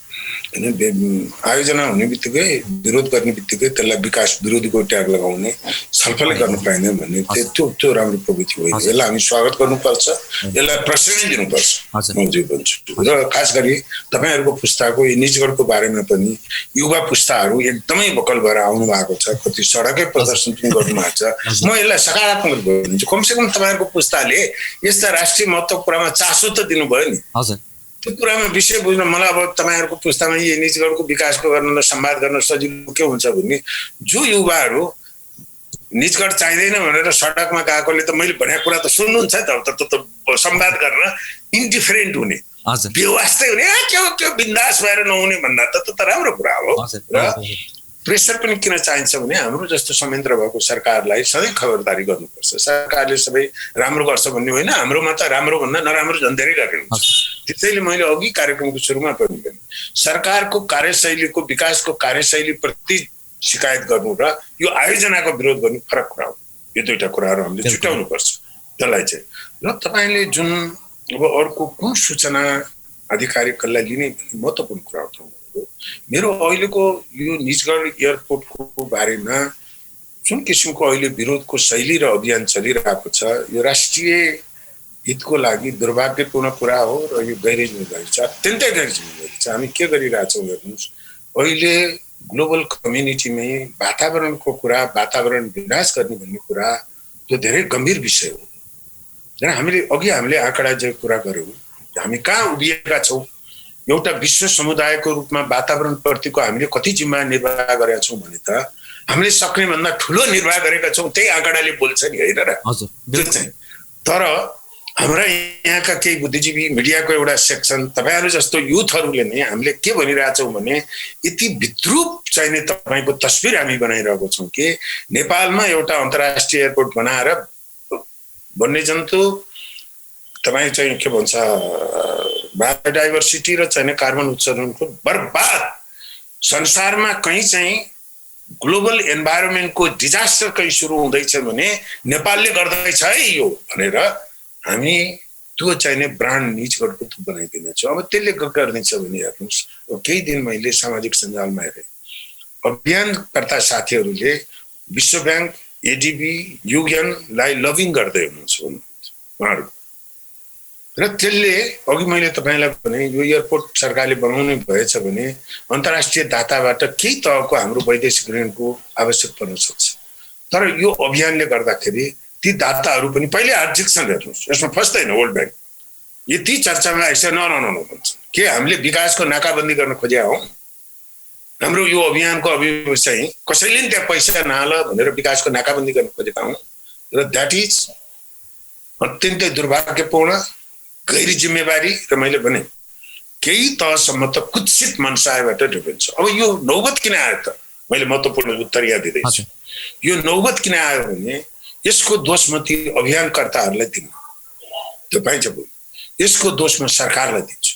आयोजना हुने बित्तिकै, विरोध गर्ने बित्तिकै त्यसलाई विकास विरोधीको ट्याग लगाउने, छलफलै गर्न पाइँदैन भन्ने त्यो राम्रो प्रवृत्ति होइन। यसलाई हामी स्वागत गर्नुपर्छ, यसलाई प्रश्रय दिनुपर्छ म जे भन्छु। र खास गरी तपाईँहरूको पुस्ताको यो निजगढको बारेमा पनि युवा पुस्ताहरू एकदमै भकल भएर आउनु भएको छ, कति सडकै प्रदर्शन पनि गर्नुभएको छ। म यसलाई सकारात्मक भन्छु। कमसेकम तपाईँहरूको पुस्ताले यस्ता राष्ट्रिय महत्त्वको कुरामा चासो त दिनुभयो नि। त्यो कुरामा विषय बुझ्न मलाई अब तपाईँहरूको पुस्तामा यो निजगढको विकासको गर्न, संवाद गर्न सजिलो के हुन्छ भन्ने, जो युवाहरू निजगढ चाहिँदैन भनेर सडकमा गएकोले त मैले भनेको कुरा त सुन्नुहुन्छ त संवाद गर्न इन्डिफरेन्ट हुने, बेवास्तै हुने, के बिन्दास भएर नहुने भन्दा त राम्रो कुरा हो। र प्रेसर पनि किन चाहिन्छ भने हाम्रो जस्तो संयन्त्र भएको सरकारलाई सधैँ खबरदारी गर्नुपर्छ। सरकारले सबै राम्रो गर्छ भन्ने होइन, हाम्रोमा त राम्रो भन्दा नराम्रो झन् धेरै गरेको हुन्छ। त्यसैले मैले अघि कार्यक्रमको सुरुमा पनि भने सरकारको कार्यशैलीको, विकासको कार्यशैलीप्रति शिकायत गर्नु र यो आयोजनाको विरोध गर्नु फरक कुरा हो। यो दुईवटा कुराहरू हामीले छुट्याउनुपर्छ त्यसलाई चाहिँ। र तपाईँले जुन अब अर्को कुन सूचना आधिकारिकलाई लिने भन्ने महत्त्वपूर्ण कुरा उठाउनु, मेरो अहिलेको यो निजगढ एयरपोर्टको बारेमा जुन किसिमको अहिले विरोधको शैली र अभियान चलिरहेको छ, यो राष्ट्रिय हितको लागि दुर्भाग्यपूर्ण कुरा हो र यो गैर जिम्मेवारी छ, अत्यन्तै गैर जिम्मेवारी छ। हामी के गरिरहेछौँ हेर्नुहोस्, अहिले ग्लोबल कम्युनिटीमै वातावरणको कुरा, वातावरण विनाश गर्ने भन्ने कुरा त्यो धेरै गम्भीर विषय हो। हामीले आँकडा जो कुरा गऱ्यौँ, हामी कहाँ उभिएका छौँ, एउटा विश्व समुदायको रूपमा वातावरणप्रतिको हामीले कति जिम्मा निर्वाह गरेका छौँ भने त हामीले सक्ने भन्दा ठुलो निर्वाह गरेका छौँ, त्यही आँकडाले बोल्छ नि, होइन र? तर हाम्रा यहाँका केही बुद्धिजीवी मिडियाको एउटा सेक्सन, तपाईँहरू जस्तो युथहरूले नै हामीले के भनिरहेछौँ भने यति विद्रूप चाहिने तपाईँको तस्बिर हामी बनाइरहेको छौँ कि नेपालमा एउटा अन्तर्राष्ट्रिय एयरपोर्ट बनाएर वन्यजन्तु, तपाईँ चाहिँ के भन्छ, बायोडाइभर्सिटी र चाहिँ कार्बन उत्सर्जनको बर्बाद, संसारमा कहीँ चाहिँ ग्लोबल एन्भाइरोमेन्टको डिजास्टर कहीँ सुरु हुँदैछ भने नेपालले गर्दैछ है यो भनेर हामी त्यो चाहिने ब्रान्ड निजगढको त बनाइदिनेछौँ। अब त्यसले गर्नेछ भने हेर्नुहोस्, केही दिन मैले सामाजिक सञ्जालमा हेरेँ, अभियानकर्ता साथीहरूले विश्व ब्याङ्क, एडिबी, युएनलाई लभिङ गर्दै हुनुहुन्छ उहाँहरू। र त्यसले अघि मैले तपाईँलाई भने यो एयरपोर्ट सरकारले बनाउनु भएछ भने अन्तर्राष्ट्रिय दाताबाट केही तहको हाम्रो वैदेशिक ऋणको आवश्यक पर्न सक्छ। तर यो अभियानले गर्दाखेरि ती दाताहरू पनि पहिले आर्जिक्सन हेर्नुहोस्, यसमा फस्दैन वर्ल्ड ब्याङ्क। यति चर्चामा आइसक्यो न भन्छ के हामीले विकासको नाकाबन्दी गर्न खोजेका हौँ? हाम्रो यो अभियानको अभिवृद्धि कसैले पनि त्यहाँ पैसा नहाल भनेर विकासको नाकाबन्दी गर्न खोजेका हौँ र द्याट इज अत्यन्तै दुर्भाग्यपूर्ण, गैर जिम्मेवारी र मैले भने केही तहसम्म त कुत्सित मनसायबाट ड्रिभन छ। अब यो नौबत किन आयो त? मैले महत्त्वपूर्ण उत्तर यहाँ दिँदैछु। यो नौबत किन आयो भने यसको दोष म ती अभियानकर्ताहरूलाई दिनु, त्यो पाइन्छ बोल, यसको दोष म सरकारलाई दिन्छु।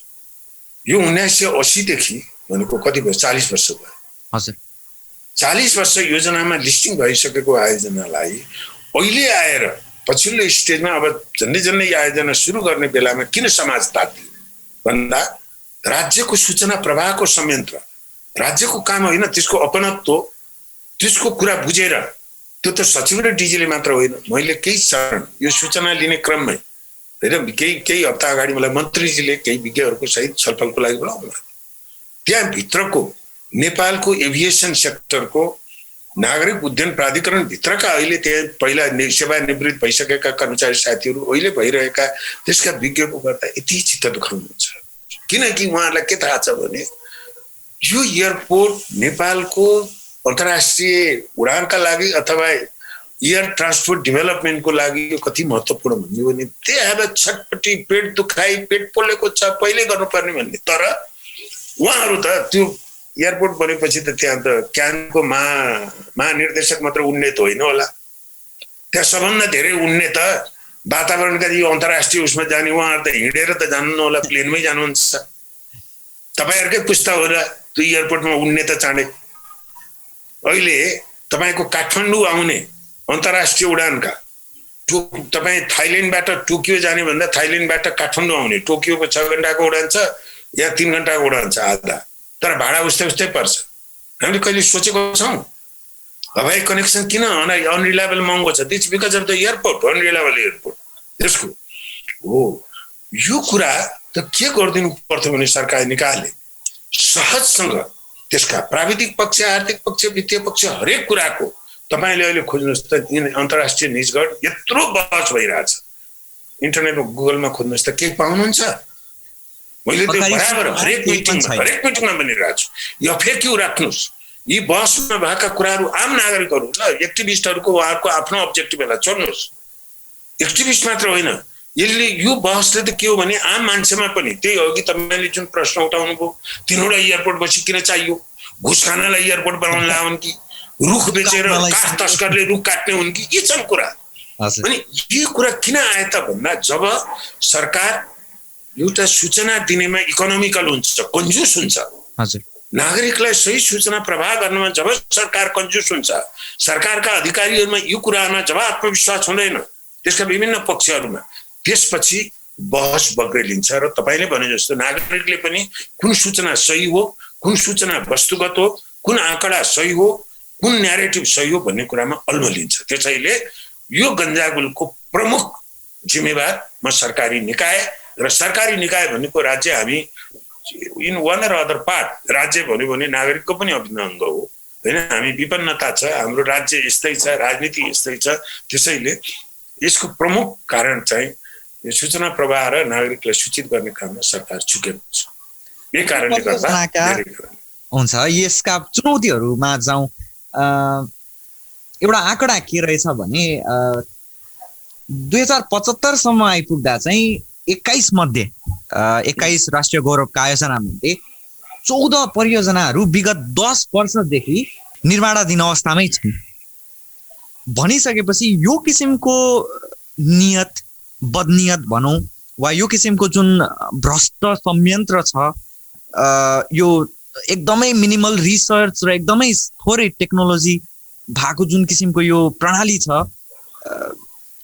यो 1980 देखि भनेको कति भयो? 40 वर्ष भयो। हजुर, 40 वर्ष योजनामा लिस्टिङ भइसकेको आयोजनालाई अहिले आएर पछिल्लो स्टेजमा अब झन्डै आयोजना सुरु गर्ने बेलामा किन समाज तात्तियो भन्दा राज्यको सूचना प्रवाहको संयन्त्र राज्यको काम होइन, त्यसको अपनत्व, त्यसको कुरा बुझेर, त्यो त सचिव र डिजीले मात्र होइन। मैले केही चरण यो सूचना लिने क्रममै होइन, केही हप्ता अगाडि मलाई मन्त्रीजीले केही विज्ञहरूको सहित छलफलको लागि बोलाउनु भयो। त्यहाँ भित्रको नेपालको एभिएसन सेक्टरको नागरिक उड्डयन प्राधिकरण भित्रका अहिले त्यहाँ पहिला सेवानिवृत्त भइसकेका कर्मचारी साथीहरू अहिले भइरहेका त्यसका विज्ञको गर्दा यति चित्त दुखाउनुहुन्छ। किनकि उहाँहरूलाई के थाहा छ भने यो एयरपोर्ट नेपालको अन्तर्राष्ट्रिय उडानका लागि अथवा एयर ट्रान्सपोर्ट डेभलपमेन्टको लागि यो कति महत्त्वपूर्ण भन्यो भने त्यहाँ छटपट्टि पेट दुखाइ, पेट पोलेको छ, पहिले गर्नुपर्ने भन्ने। तर उहाँहरू त त्यो एयरपोर्ट बनेपछि त त्यहाँ त क्यानको महानिर्देशक मात्र उड्ने त होइन होला, त्यहाँ सबभन्दा धेरै उड्ने त वातावरणका यो अन्तर्राष्ट्रिय उसमा जाने उहाँहरू त हिँडेर त जानु होला, प्लेनमै जानुहुन्छ। तपाईँहरूकै पुस्ता होला त्यो एयरपोर्टमा उड्ने त चाँडै। अहिले तपाईँको काठमाडौँ आउने अन्तर्राष्ट्रिय उडानका तपाईँ थाइल्यान्डबाट टोकियो जाने भन्दा थाइल्यान्डबाट काठमाडौँ आउने टोकियोको 6 घण्टाको उडान छ या 3 घण्टाको उडान छ आधा, तर भाडा उस्तै पर्छ। हामीले कहिले सोचेको छौँ हवाई कनेक्सन किन अनरिलायबल महँगो छ? That's because of the airport, unreliable airport. त्यसको हो यो कुरा त के गरिदिनु पर्थ्यो भने सरकार निकायले सहजसँग त्यसका प्राविधिक पक्ष, आर्थिक पक्ष, वित्तीय पक्ष हरेक कुराको तपाईँले अहिले खोज्नुहोस् त अन्तर्राष्ट्रिय निजगढ यत्रो बहस भइरहेछ, इन्टरनेटमा गुगलमा खोज्नुहोस् त केही पाउनुहुन्छ? मैले त्यो बराबर हरेक मिटिङमा भनिरहेको छु। यो फेरि क्यों राख्नुहोस्? यी बहसमा भएका कुराहरू आम नागरिकहरू ल एक्टिभिस्टहरूको उहाँहरूको आफ्नो अब्जेक्टिभ होला, छोड्नुहोस्। एक्टिभिस्ट मात्र होइन, यसले यो बहसले त के हो भने आम मान्छेमा पनि त्यही अघि तपाईँले जुन प्रश्न उठाउनु भयो, 3वटा एयरपोर्ट बसी किन चाहियो? घुस खानलाई एयरपोर्ट बनाउन लाउन् कि रुख बेचेर काठ तस्करले रुख काट्ने हुन् कि? यी छन् कुरा। अनि यो कुरा किन आए त भन्दा जब सरकार एउटा सूचना दिनेमा इकोनोमिकल हुन्छ, कन्जुस हुन्छ, नागरिकलाई सही सूचना प्रवाह गर्नमा जब सरकार कन्जुस हुन्छ, सरकारका अधिकारीहरूमा यो कुरामा जब आत्मविश्वास हुँदैन त्यसका विभिन्न पक्षहरूमा, त्यसपछि बहस बग्रिन्छ। र तपाईँले भने जस्तो नागरिकले पनि कुन सूचना सही हो, कुन सूचना वस्तुगत हो, कुन आँकडा सही हो, कुन न्यारेटिभ सही हो भन्ने कुरामा अल्मलिन्छ। त्यसैले यो गन्जागुलको प्रमुख जिम्मेवार म सरकारी निकाय, र सरकारी निकाय भनेको राज्य, हामी इन वान र अदर पार्ट राज्य भन्यो भने नागरिकको पनि अभिन्न अङ्ग हो होइन। हामी विपन्नता छ, हाम्रो राज्य यस्तै छ, राजनीति यस्तै छ। त्यसैले यसको प्रमुख कारण चाहिँ यो सूचना प्रवाह र नागरिकलाई सूचित गर्ने काममा सरकार चुकेको छ। यही कारणले गर्दा हुन्छ। यसका चुनौतीहरूमा जाउँ, एउटा आँकडा के रहेछ भने 2075 सम्म आइपुग्दा चाहिँ 21 मध्ये 21 राष्ट्रिय गौरवका आयोजना मध्ये 14 परियोजनाहरू विगत 10 वर्षदेखि निर्माणाधीन अवस्थामै छन् भनिसकेपछि यो किसिमको नियत, बदनियत भनौँ वा यो किसिमको जुन भ्रष्ट संयन्त्र छ, यो एकदमै मिनिमल रिसर्च र एकदमै थोरै टेक्नोलोजी भएको जुन किसिमको यो प्रणाली छ,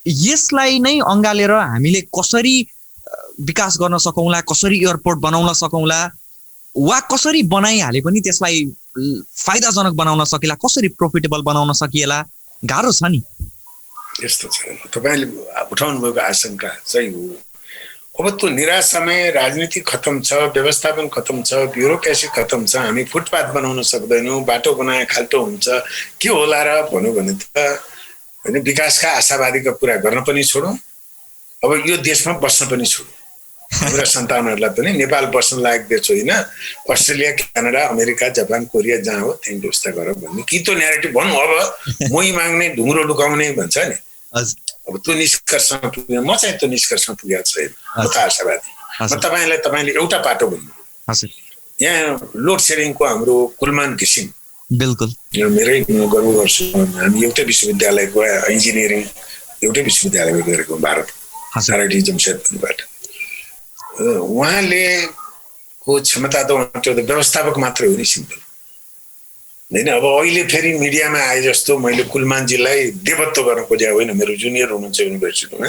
यसलाई नै अँगालेर हामीले कसरी विकास गर्न सकौँला, कसरी एयरपोर्ट बनाउन सकौँला, वा कसरी बनाइहाले पनि त्यसलाई फाइदाजनक बनाउन सकिएला, कसरी प्रोफिटेबल बनाउन सकिएला, गाह्रो छ नि। यस्तो छ, तपाईँले उठाउनु भएको आशंका चाहिँ हो। अब त्यो निराशामै राजनीति खतम छ, व्यवस्थापन खतम छ, ब्युरोक्रेसी खतम छ, हामी फुटपाथ बनाउन सक्दैनौँ, बाटो बनाए खाल्टो हुन्छ, के होला र भन्यो भने त होइन, विकासका आशावादीका कुरा गर्न पनि छोडौँ, अब यो देशमा बस्न पनि छोडौँ। हाम्रा सन्तानहरूलाई पनि नेपाल बस्न लायक देश होइन, Australia, Canada, America, Japan, Korea जहाँ हो त्यही व्यवस्था गर भन्ने कि त न्यारेटिभ भनौँ। अब मोही माग्ने ढुङ्ग्रो लुकाउने भन्छ नि, अब त्यो निष्कर्षमा पुग्यो। म चाहिँ त्यो निष्कर्षमा पुगेको छैन, म त आशावादी। म तपाईँले एउटा पाटो भन्नु, यहाँ लोड सेडिङको हाम्रो कुलमान घिसिङ, बिल्कुल मेरै गर्व गर्छु, हामी एउटै विश्वविद्यालयको इन्जिनियरिङ एउटै विश्वविद्यालयमा गरेको भारत आरआइटी जमशेदपुरबाट। उहाँले को क्षमता त व्यवस्थापक मात्रै हो नि, सिम्पल होइन। अब अहिले फेरि मिडियामा आए जस्तो मैले कुलमानजीलाई देवत्व गर्न खोजेको होइन, मेरो जुनियर हुनुहुन्छ युनिभर्सिटीमा,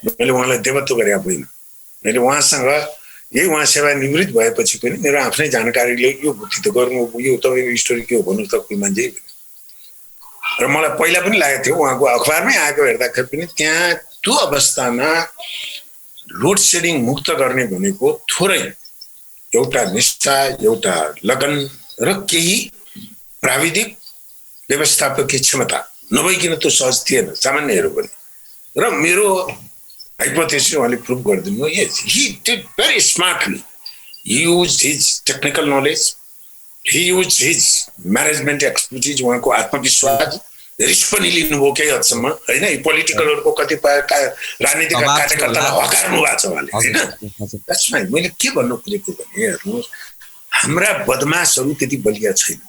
मैले उहाँलाई देवत्व गरेका होइन। मैले उहाँसँग यही उहाँ सेवानिवृत्त भएपछि पनि मेरो आफ्नै जानकारीले यो बुद्धि त गर्नु, यो तपाईँको स्टोरी के हो भन्नु त कुलमानजी। र मलाई पहिला पनि लागेको थियो, उहाँको अखबारमै आएको हेर्दाखेरि पनि त्यहाँ त्यो अवस्थामा लोड सेडिङ मुक्त गर्ने भनेको थोरै एउटा निष्ठा, एउटा लगन र केही प्राविधिक व्यवस्थापकीय क्षमता नभइकन त्यो सहज थिएन सामान्यहरू पनि। र मेरो हाइपोथेसिस उहाँले प्रुभ गरिदिनु, yes he did very smartly, Hee used his technical knowledge, Hee used his management expertise, उहाँको आत्मविश्वास, रिस्क पनि लिनुभयो केही हदसम्म होइन। पोलिटिकलहरूको कतिपय राजनीतिक कार्यकर्तालाई हकार्नु भएको छ उहाँले होइन। द्याट्स माइ मैले के भन्नु खोजेको भने हेर्नुहोस्, हाम्रा बदमासहरू त्यति बलिया छैन।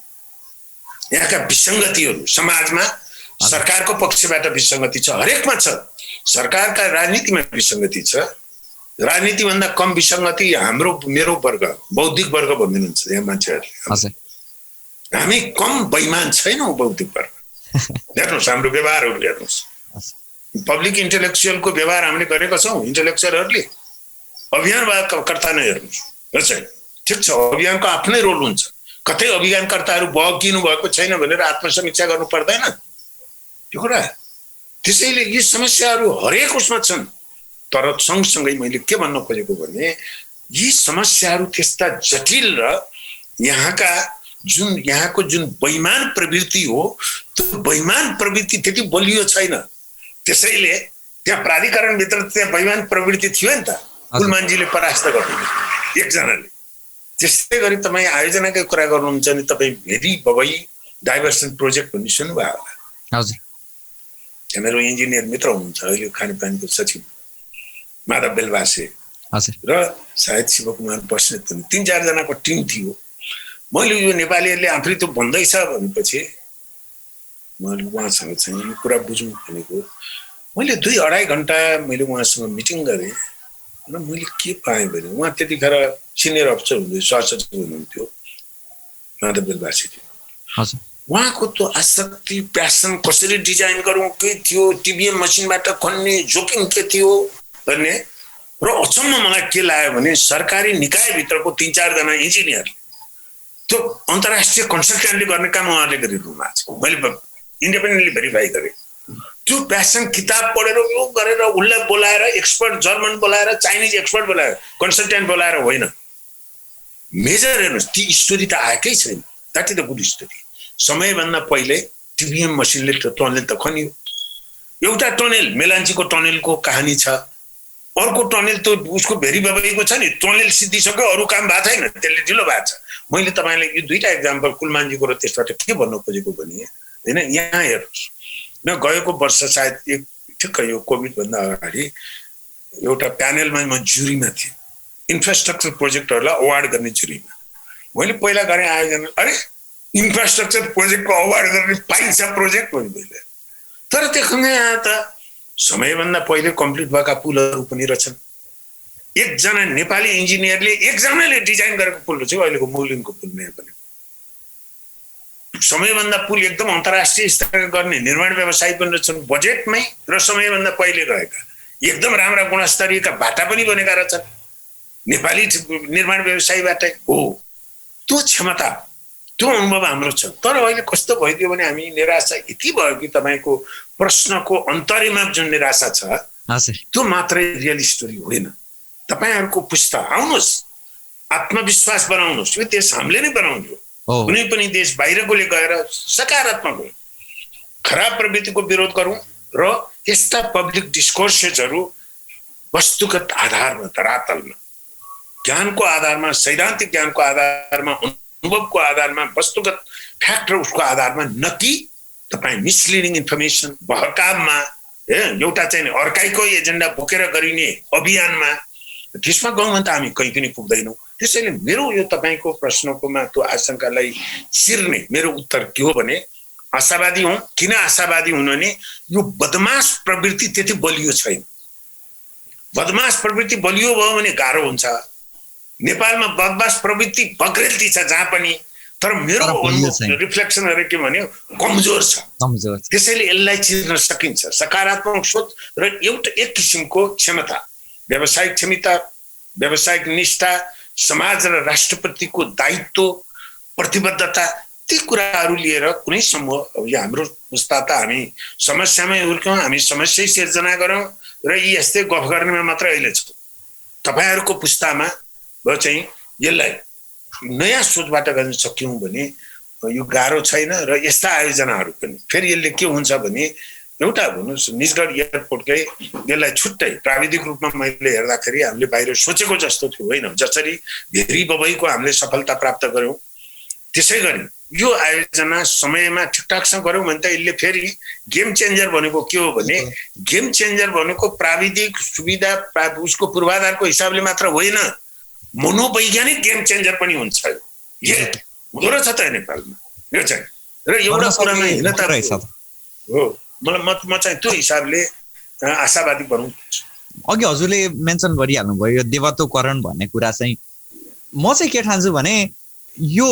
यहाँका विसङ्गतिहरू समाजमा सरकारको पक्षबाट विसङ्गति छ, हरेकमा छ। सरकारका राजनीतिमा विसङ्गति छ, राजनीतिभन्दा कम विसङ्गति हाम्रो मेरो वर्ग बौद्धिक वर्ग भनिदिनुहुन्छ यहाँ मान्छेहरूले। हामी कम बेइमान छैनौँ बौद्धिक वर्ग। हेर्नुहोस् हाम्रो व्यवहारहरू हेर्नुहोस्, पब्लिक इन्टेलेक्चुअलको व्यवहार हामीले गरेका छौँ। इन्टेलेक्चुअलहरूले अभियानकर्ता नै हेर्नुहोस्, ठिक छ, अभियानको आफ्नै रोल हुन्छ। कतै अभियानकर्ताहरू बगिनु भएको छैन भनेर आत्मसमीक्षा गर्नु पर्दैन त्यो कुरा। त्यसैले यी समस्याहरू हरेक उसमा छन्। तर सँगसँगै मैले के भन्न खोजेको भने यी समस्याहरू त्यस्ता जटिल र यहाँको जुन बेइमान प्रवृत्ति हो त्यो बेइमान प्रवृत्ति त्यति बलियो छैन। त्यसैले त्यहाँ प्राधिकरणभित्र त्यहाँ बेइमान प्रवृत्ति थियो नि त, कुलमानजीले परास्त गर्नु एकजनाले। त्यस्तै गरी तपाईँ आयोजनाकै कुरा गर्नुहुन्छ भने तपाईँ भेरी बबई डाइभर्सन प्रोजेक्ट भन्ने सुन्नुभयो होला। हजुर, मेरो इन्जिनियर मित्र हुनुहुन्छ अहिले खानेपानीको सचिव माधव बेलवासे र सायद शिवकुमार बस्नेत पनि, 3-4 जनाको टिम थियो। मैले यो नेपालीहरूले आफूले त्यो भन्दैछ भनेपछि मैले उहाँसँग चाहिँ यो कुरा बुझौँ भनेको। मैले 2-2.5 घन्टा मैले उहाँसँग मिटिङ गरेँ र मैले के पाएँ भने उहाँ त्यतिखेर सिनियर अफिसर हुनुहुन्थ्यो, सहसचिव हुनुहुन्थ्यो माधव बेलवासी। उहाँको त्यो आसक्ति, प्यासन, कसरी डिजाइन गरौँ के थियो, टिबिएम मसिनबाट खन्ने जोकिङ के थियो भन्ने। र अचम्म मलाई के लाग्यो भने सरकारी निकायभित्रको 3-4 जना इन्जिनियर त्यो अन्तर्राष्ट्रिय कन्सल्टेन्टले गर्ने काम उहाँले गरिरहनु भएको छ। मैले इन्डिपेन्डेन्टली भेरिफाई गरेँ। त्यो प्यासन किताब पढेर यो गरेर उसलाई बोलाएर एक्सपर्ट जर्मन बोलाएर चाइनिज एक्सपर्ट बोलाएर कन्सल्टेन्ट बोलाएर होइन। मेजर हेर्नुहोस्, ती स्टोरी त आएकै छैन। That is the good story. समयभन्दा पहिले टिबिएम मसिनले टनेल त खनियो। एउटा टनेल मेलान्चीको टनेलको कहानी छ, अर्को टनेल त उसको भेरी बबैको छ नि, टनेल सिद्धिसक्यो, अरू काम भएको छैन, त्यसले ढिलो भएको छ। मैले तपाईँलाई यो 2टा एक्जाम्पल कुलमानजीको र त्यसबाट के भन्न खोजेको भने होइन, यहाँ हेर्नुहोस् न, गएको वर्ष सायद ठिक्क यो कोभिडभन्दा अगाडि एउटा प्यानलमा म जुरीमा थिएँ, इन्फ्रास्ट्रक्चर प्रोजेक्टहरूलाई अवार्ड गर्ने जुरीमा। मैले पहिला गरेँ आयोजना, अरे इन्फ्रास्ट्रक्चर प्रोजेक्टको अवार्ड गर्ने पाइन्छ प्रोजेक्ट भने मैले। तर त्यसमा यहाँ त समयभन्दा पहिले कम्प्लिट भएका पुलहरू पनि रहेछन्। एकजना नेपाली इन्जिनियरले एकजनाले डिजाइन गरेको पुल चाहिँ अहिलेको मौलिनको पुल नयाँ बनेको। समयभन्दा पुल एकदम अन्तर्राष्ट्रिय स्तरका गर्ने निर्माण व्यवसायी पनि रहेछन् बजेटमै, र समयभन्दा पहिले गएका एकदम राम्रा गुणस्तरीयका बाटा पनि बनेका रहेछन् नेपाली निर्माण व्यवसायीबाटै हो। त्यो क्षमता, त्यो अनुभव हाम्रो छ। तर अहिले कस्तो भइदियो भने हामी निराशा यति भयो कि तपाईँको प्रश्नको अन्तर्यमा जुन निराशा छ त्यो मात्रै रियल स्टोरी होइन। तपाईहरुको पुस्ता आउनुस्, आत्मविश्वास बनाउनुस्। यो देश हामीले नै बनाउँछौँ। कुनै पनि देश बाहिरकोले गएर सकारात्मक हो, खराब प्रवृत्तिको विरोध गरौँ र यस्ता पब्लिक डिस्कोर्सेसहरू वस्तुगत आधारमा, धरातलमा, ज्ञानको आधारमा, सैद्धान्तिक ज्ञानको आधारमा, अनुभवको आधारमा, वस्तुगत फ्याक्ट र उसको आधारमा, न कि तपाईँ मिसलिडिङ इन्फर्मेसन बहकावमा एउटा चाहिँ अर्काइको एजेन्डा बोकेर गरिने अभियानमा, त्यसमा गयौँ भने त हामी कहीँ पनि पुग्दैनौँ। त्यसैले मेरो यो तपाईँको प्रश्नकोमा त्यो आशंकालाई चिर्ने मेरो उत्तर के हो भने आशावादी हौँ। किन आशावादी हुनु भने यो बदमास प्रवृत्ति त्यति बलियो छैन। बदमास प्रवृत्ति बलियो भयो भने गाह्रो हुन्छ। नेपालमा बदमास प्रवृत्ति बग्रेलती छ जहाँ पनि, तर मेरो रिफ्लेक्सनहरू के भन्यो कमजोर छ। त्यसैले यसलाई चिर्न सकिन्छ। सकारात्मक सोच र एउटा एक किसिमको क्षमता, व्यावसायिक क्षमता, व्यावसायिक निष्ठा, समाज र राष्ट्रप्रतिको दायित्व, प्रतिबद्धता, ती कुराहरू लिएर कुनै समूह, यो हाम्रो पुस्ता त हामी समस्यामै हुर्क्यौँ, हामी समस्या सिर्जना गरौँ र यी यस्तै गफ गर्नेमा मात्र अहिले छ। तपाईँहरूको पुस्तामा भयो चाहिँ यसलाई नयाँ सोचबाट गर्न सक्यौँ भने यो गाह्रो छैन। र यस्ता आयोजनाहरू पनि फेरि यसले के हुन्छ भने एउटा भन्नुहोस् निजगढ एयरपोर्टकै यसलाई छुट्टै प्राविधिक रूपमा मैले हेर्दाखेरि हामीले बाहिर सोचेको जस्तो थियो होइन। जसरी भेरी बबईको हामीले सफलता प्राप्त गऱ्यौँ त्यसै गरी यो आयोजना समयमा ठिकठाकसँग गऱ्यौँ भने त यसले फेरि गेम चेन्जर भनेको के हो भने गेम चेन्जर भनेको प्राविधिक सुविधा उसको पूर्वाधारको हिसाबले मात्र होइन, मनोवैज्ञानिक गेम चेन्जर पनि हुन्छ। यो हुँदो रहेछ त नेपालमा यो चाहिँ। र एउटा कुरामा होइन त हो, म चाहिँ त्यो हिसाबले आशावादी बनाउँ। अघि हजुरले मेन्सन गरिहाल्नुभयो यो देवत्वकरण भन्ने कुरा चाहिँ म चाहिँ के ठान्छु भने यो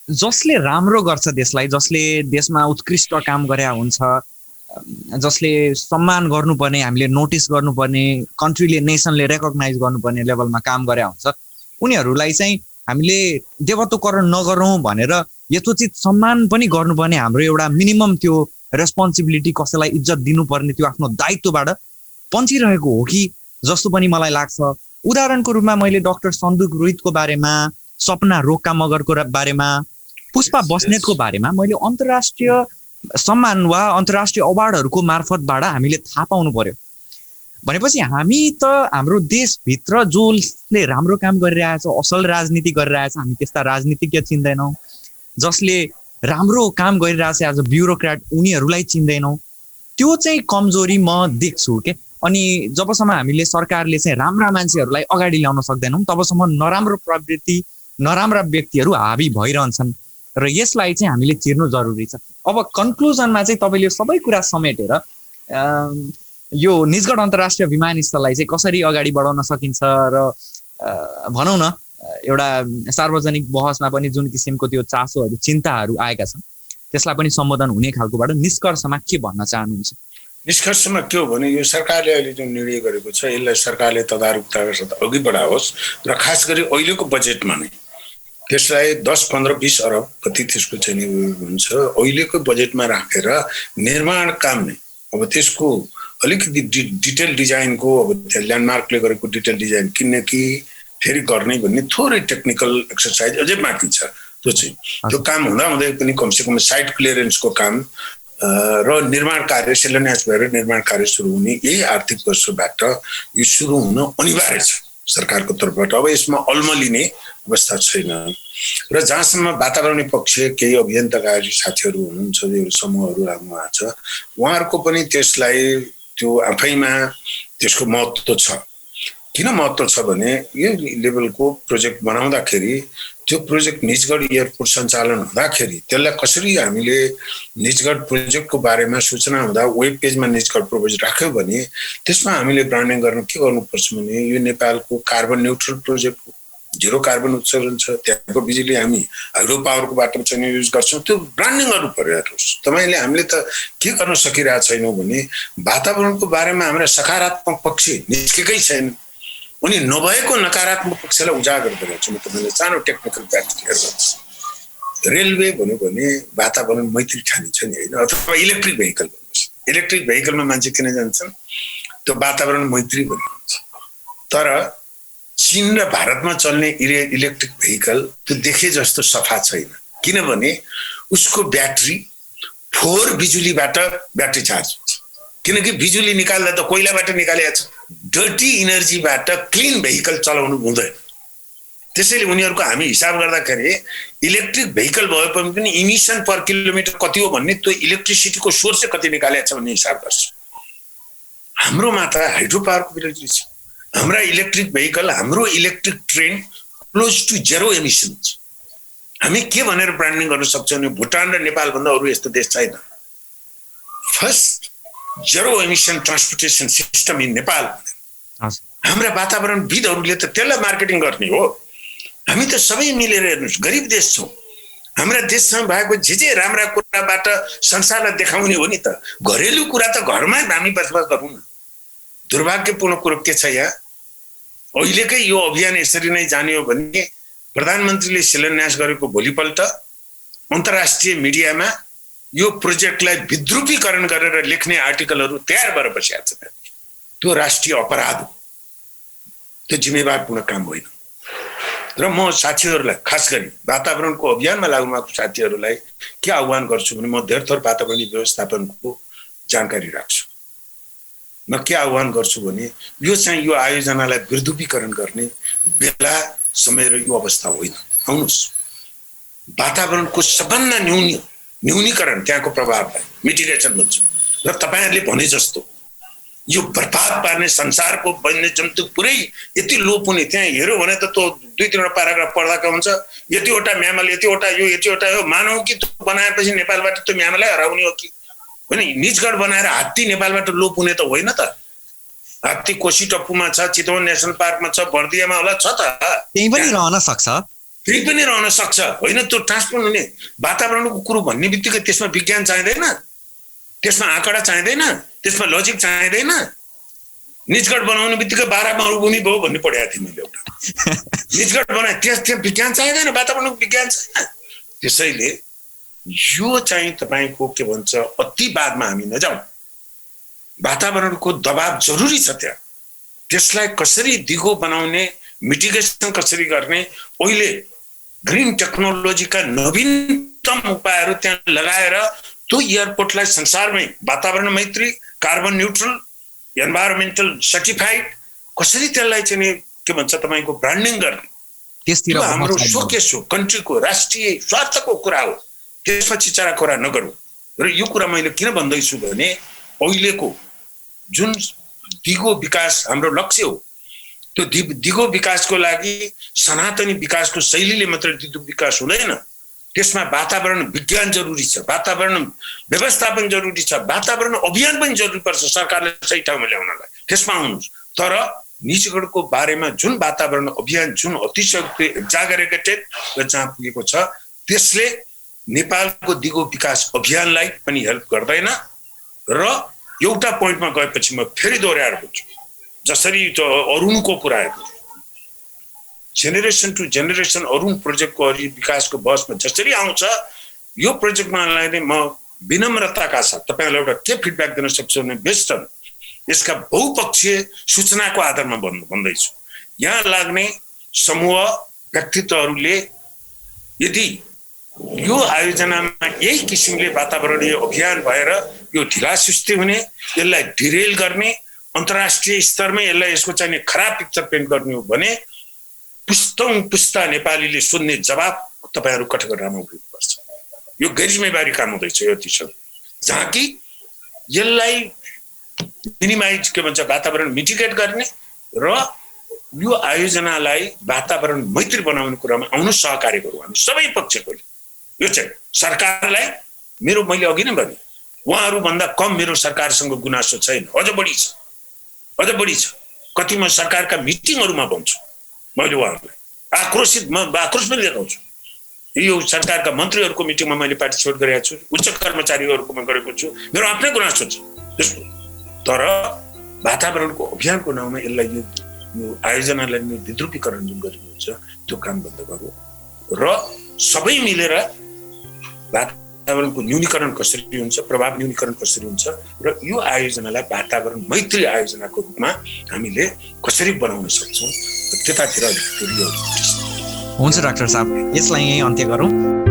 जसले राम्रो गर्छ देशलाई, जसले देशमा उत्कृष्ट काम गरे हुन्छ, जसले सम्मान गर्नुपर्ने, हामीले नोटिस गर्नुपर्ने, कन्ट्रीले नेसनले रेकग्नाइज गर्नुपर्ने लेभलमा काम गरे हुन्छ, उनीहरूलाई चाहिँ हामीले देवत्वकरण नगरौँ भनेर यथोचित सम्मान पनि गर्नुपर्ने हाम्रो एउटा मिनिमम त्यो रेस्पोन्सिबिलिटी, कसैलाई इज्जत दिनुपर्ने त्यो आफ्नो दायित्वबाट पन्छिरहेको हो कि जस्तो पनि मलाई लाग्छ। उदाहरणको रूपमा मैले डाक्टर सन्दुक रोहितको बारेमा, सपना रोक्का मगरको बारेमा, पुष्पा बस्नेतको बारेमा मैले अन्तर्राष्ट्रिय सम्मान वा अन्तर्राष्ट्रिय अवार्डहरूको मार्फतबाट हामीले थाहा पाउनु पर्यो। भनेपछि हामी त हाम्रो देशभित्र जसले राम्रो काम गरिरहेछ, असल राजनीति गरिरहेछ, हामी त्यस्ता राजनीतिज्ञ चिन्दैनौँ। जसले राम्रो काम गरिरहेछ एज अ ब्युरोक्राट, उनीहरूलाई चिन्दैनौँ। त्यो चाहिँ कमजोरी म देख्छु के। अनि जबसम्म हामीले सरकारले चाहिँ राम्रा मान्छेहरूलाई अगाडि ल्याउन सक्दैनौँ तबसम्म नराम्रो प्रवृत्ति, नराम्रा व्यक्तिहरू हावी भइरहन्छन् र यसलाई चाहिँ हामीले चिर्नु जरुरी छ। अब कन्क्लुजनमा चाहिँ तपाईँले सबै कुरा समेटेर यो निजगढ अन्तर्राष्ट्रिय विमानस्थललाई चाहिँ कसरी अगाडि बढाउन सकिन्छ र भनौँ न एउटा सार्वजनिक बहसमा पनि जुन किसिमको त्यो चासोहरू, चिन्ताहरू आएका छन् त्यसलाई पनि सम्बोधन हुने खालकोबाट निष्कर्षमा के भन्न चाहनुहुन्छ? निष्कर्षमा के हो भने यो सरकारले अहिले जुन निर्णय गरेको छ यसलाई सरकारले तदारुकताका साथ अघि बढाओस् र खास गरी अहिलेको बजेटमा नै त्यसलाई 10, 15, 20 अरब कति त्यसको चाहिँ हुन्छ अहिलेको बजेटमा राखेर निर्माण काम नै अब त्यसको अलिकति डिटेल डिजाइनको, अब त्यो ल्यान्डमार्कले गरेको डिटेल डिजाइन किन्ने कि फेरि गर्ने भन्ने थोरै टेक्निकल एक्सर्साइज अझै बाँकी छ। त्यो चाहिँ त्यो काम हुँदै पनि कमसेकम साइट क्लियरेन्सको काम र निर्माण कार्य शिलान्यास भएर निर्माण कार्य सुरु हुने यही आर्थिक वर्षबाट यो सुरु हुन अनिवार्य छ सरकारको तर्फबाट। अब यसमा अल्मलिने अवस्था छैन र जहाँसम्म वातावरणीय पक्ष केही अभियन्ताकारी साथीहरू हुनुहुन्छ, यो समूहहरू लाग्नु भएको छ, उहाँहरूको पनि त्यसलाई त्यो आफैमा त्यसको महत्त्व छ। किन महत्त्व छ भने यो लेभलको प्रोजेक्ट बनाउँदाखेरि त्यो प्रोजेक्ट निजगढ एयरपोर्ट सञ्चालन हुँदाखेरि त्यसलाई कसरी हामीले निजगढ प्रोजेक्टको बारेमा सूचना हुँदा वेब पेजमा निजगढ प्रोजेक्ट राख्यो भने त्यसमा हामीले ब्रान्डिङ गर्न के गर्नुपर्छ भने यो नेपालको कार्बन न्युट्रल प्रोजेक्ट हो, जिरो कार्बन उत्सर्जन छ, त्यहाँको बिजुली हामी हाइड्रो पावरको बाटो चाहिँ युज गर्छौँ, त्यो ब्रान्डिङ गर्नु पर्यो। हेर्नुहोस् तपाईँले हामीले त के गर्न सकिरहेको छैनौँ भने वातावरणको बारेमा हाम्रा सकारात्मक पक्ष निस्केकै छैन, उनी नभएको नकारात्मक पक्षलाई उजागर गरेको छु। म तपाईँले सानो टेक्निकल फ्याक्ट हेर्नुहोस्, रेलवे भन्यो भने वातावरण मैत्री ठानिन्छ नि होइन, अथवा इलेक्ट्रिक भेहिकल भन्नुहोस्, इलेक्ट्रिक भेहिकलमा मान्छे किन जान्छन् त्यो वातावरण मैत्री भन्नुहुन्छ। तर चीन र भारतमा चल्ने इलेक्ट्रिक भेहिकल त्यो देखे जस्तो सफा छैन, किनभने उसको ब्याट्री 4 बिजुलीबाट ब्याट्री चार्ज हुन्छ, किनकि बिजुली निकाल्दा त कोइलाबाट निकालेको छ। डर्टी इनर्जीबाट क्लिन भेहिकल चलाउनु हुँदैन। त्यसैले उनीहरूको हामी हिसाब गर्दाखेरि इलेक्ट्रिक भेहिकल भए पनि इमिसन पर किलोमिटर कति हो भन्ने त्यो इलेक्ट्रिसिटीको सोर्स चाहिँ कति निकालेको छ भन्ने हिसाब गर्छ। हाम्रोमा त हाइड्रो पावरको इलेक्ट्रिक छ। हाम्रा इलेक्ट्रिक भेहिकल, हाम्रो electric train close to zero emission छ। हामी के भनेर ब्रान्डिङ गर्न सक्छौँ भने भुटान र नेपाल भन्दा अरू यस्तो देश छैन। First zero emission transportation system in Nepal. हाम्रा वातावरणविदहरूले त त्यसलाई मार्केटिङ गर्ने हो। हामी त सबै मिलेर हेर्नुहोस्, गरिब देश छौँ। हाम्रा देशमा भएको जे राम्रा कुराबाट संसारलाई देखाउने हो नि त। घरेलु कुरा त घरमै हामी बसोबास गरौँ न। दुर्भाग्यपूर्ण कुरो के छ यहाँ, अहिलेकै यो अभियान यसरी नै जाने हो भने प्रधानमन्त्रीले शिलान्यास गरेको भोलिपल्ट अन्तर्राष्ट्रिय मिडियामा यो प्रोजेक्टलाई विद्रूपीकरण गरेर लेख्ने आर्टिकलहरू तयार भएर बसेका छन्। त्यो राष्ट्रिय अपराध हो, त्यो जिम्मेवारपूर्ण काम होइन। र म साथीहरूलाई, खास गरी वातावरणको अभियानमा लाग्नु भएको साथीहरूलाई के आह्वान गर्छु भने म धेरै थोर वातावरणीय व्यवस्थापनको जानकारी राख्छु। म के आह्वान गर्छु भने यो चाहिँ यो आयोजनालाई विद्रूपीकरण गर्ने बेला समय र यो अवस्था होइन। आउनुहोस्, वातावरणको सबभन्दा न्यूनीकरण, त्यहाँको प्रभावलाई मिटिगेसन भन्छु। र तपाईँहरूले भने जस्तो यो बर्बाद पार्ने संसारको वन्यजन्तु पुरै यति लोप हुने, त्यहाँ हेऱ्यो भने त त्यो 2-3 प्याराग्राफ पढ्दाको हुन्छ। यतिवटा म्यामल, यतिवटा यो, यतिवटा यो। मानौ कि बनाएपछि नेपालबाट त्यो म्यामललाई हराउने हो कि होइन? निजगढ बनाएर हात्ती नेपालबाट लोप हुने त होइन त। हात्ती कोशी टप्पूमा छ, चितवन नेसनल पार्कमा छ, बर्दियामा होला, छ त। त्यही पनि रहन सक्छ, त्यही पनि रहन सक्छ होइन? त्यो ट्रान्सपोर्ट हुने वातावरणको कुरो भन्ने बित्तिकै त्यसमा विज्ञान चाहिँदैन, त्यसमा आँकडा चाहिँदैन, त्यसमा लजिक चाहिँदैन। निजगढ बनाउने बित्तिकै 12 मरुभूमि भयो भन्ने पढेको थिएँ मैले एउटा। निजगढ बनाए, त्यहाँ विज्ञान चाहिँदैन, वातावरणको विज्ञान छैन। त्यसैले यो चाहिँ तपाईँको के भन्छ, अतिवादमा हामी नजाउँ। वातावरणको दबाब जरुरी छ त्यहाँ। त्यसलाई कसरी दिगो बनाउने, मिटिगेसन कसरी गर्ने, अहिले ग्रिन टेक्नोलोजीका नवीनतम उपायहरू त्यहाँ लगाएर त्यो एयरपोर्टलाई संसारमै वातावरण मैत्री, कार्बन न्युट्रल, एन्भाइरोमेन्टल सर्टिफाइड कसरी त्यसलाई चाहिँ के भन्छ तपाईँको ब्रान्डिङ गर्ने, त्यो हाम्रो सोकेस हो, कन्ट्रीको राष्ट्रिय स्वार्थको कुरा हो। त्यसपछि चारा कुरा नगरौँ। र यो कुरा मैले किन भन्दैछु भने अहिलेको जुन दिगो विकास हाम्रो लक्ष्य हो, त्यो दिगो विकासको लागि सनातनी विकासको शैलीले मात्र दिगो विकास हुँदैन। त्यसमा वातावरण विज्ञान जरुरी छ, वातावरण व्यवस्थापन जरुरी छ, वातावरण अभियान पनि जरुरी पर्छ सरकारले सही ठाउँमा ल्याउनलाई। त्यसमा आउनुहोस्। तर निजगढको बारेमा जुन वातावरण अभियान जुन अतिशय एक्जागरेटेड र जहाँ पुगेको छ, त्यसले नेपालको दिगो विकास अभियानलाई पनि हेल्प गर्दैन। र एउटा पोइन्टमा गएपछि म फेरि दोहोऱ्याएर भन्छु, जसरी त्यो अरुणको कुरा आएको, जेनेरेसन टु जेनेरेसन अरुण प्रोजेक्टको विकासको बसमा जसरी आउँछ, यो प्रोजेक्टमा लाग्ने म विनम्रताका साथ तपाईँहरूलाई एउटा के फिडब्याक दिन सक्छु भने वेस्टर्न यसका बहुपक्षीय सूचनाको आधारमा भन्दैछु। यहाँ लाग्ने समूह व्यक्तित्वहरूले यदि यो आयोजनामा यही किसिमले वातावरणीय अभियान भएर यो ढिलासुस्ती हुने, यसलाई डिरेल गर्ने, अन्तर्राष्ट्रिय स्तरमै यसलाई यसको चाहिँ खराब पिक्चर पेन्ट गर्ने हो भने पुस्ता नेपालीले सुन्ने जवाब तपाईँहरू कठघरामा उभिनुपर्छ। यो गैरजिम्मेवारी काम हुँदैछ यो अतिशय, जहाँ कि यसलाई मिनिमाइज के भन्छ वातावरण मिटिगेट गर्ने र यो आयोजनालाई वातावरण मैत्री बनाउने कुरामा आउनु सहकार्य गरौँ हामी सबै पक्षकोले। यो चाहिँ सरकारलाई मैले अघि नै भने उहाँहरूभन्दा कम मेरो सरकारसँग गुनासो छैन, अझ बढी छ। कति म सरकारका मिटिङहरूमा भन्छु, मैले उहाँहरूलाई आक्रोश पनि देखाउँछु। यो सरकारका मन्त्रीहरूको मिटिङमा मैले पार्टिसिपेट गरेको छु, उच्च कर्मचारीहरूकोमा गरेको छु, मेरो आफ्नै गुनासो छ त्यस्तो। तर वातावरणको अभियानको नाउँमा यसलाई यो आयोजनालाई विद्रूपीकरण जुन गरिएको छ त्यो काम बन्द गरौँ र सबै मिलेर वातावरणको न्यूनीकरण कसरी हुन्छ, प्रभाव न्यूनीकरण कसरी हुन्छ र यो आयोजनालाई वातावरण मैत्री आयोजनाको रूपमा हामीले कसरी बनाउन सक्छौँ त्यतातिर अलिकति हुन्छ डाक्टर साहब, यसलाई यही अन्त्य गरौँ।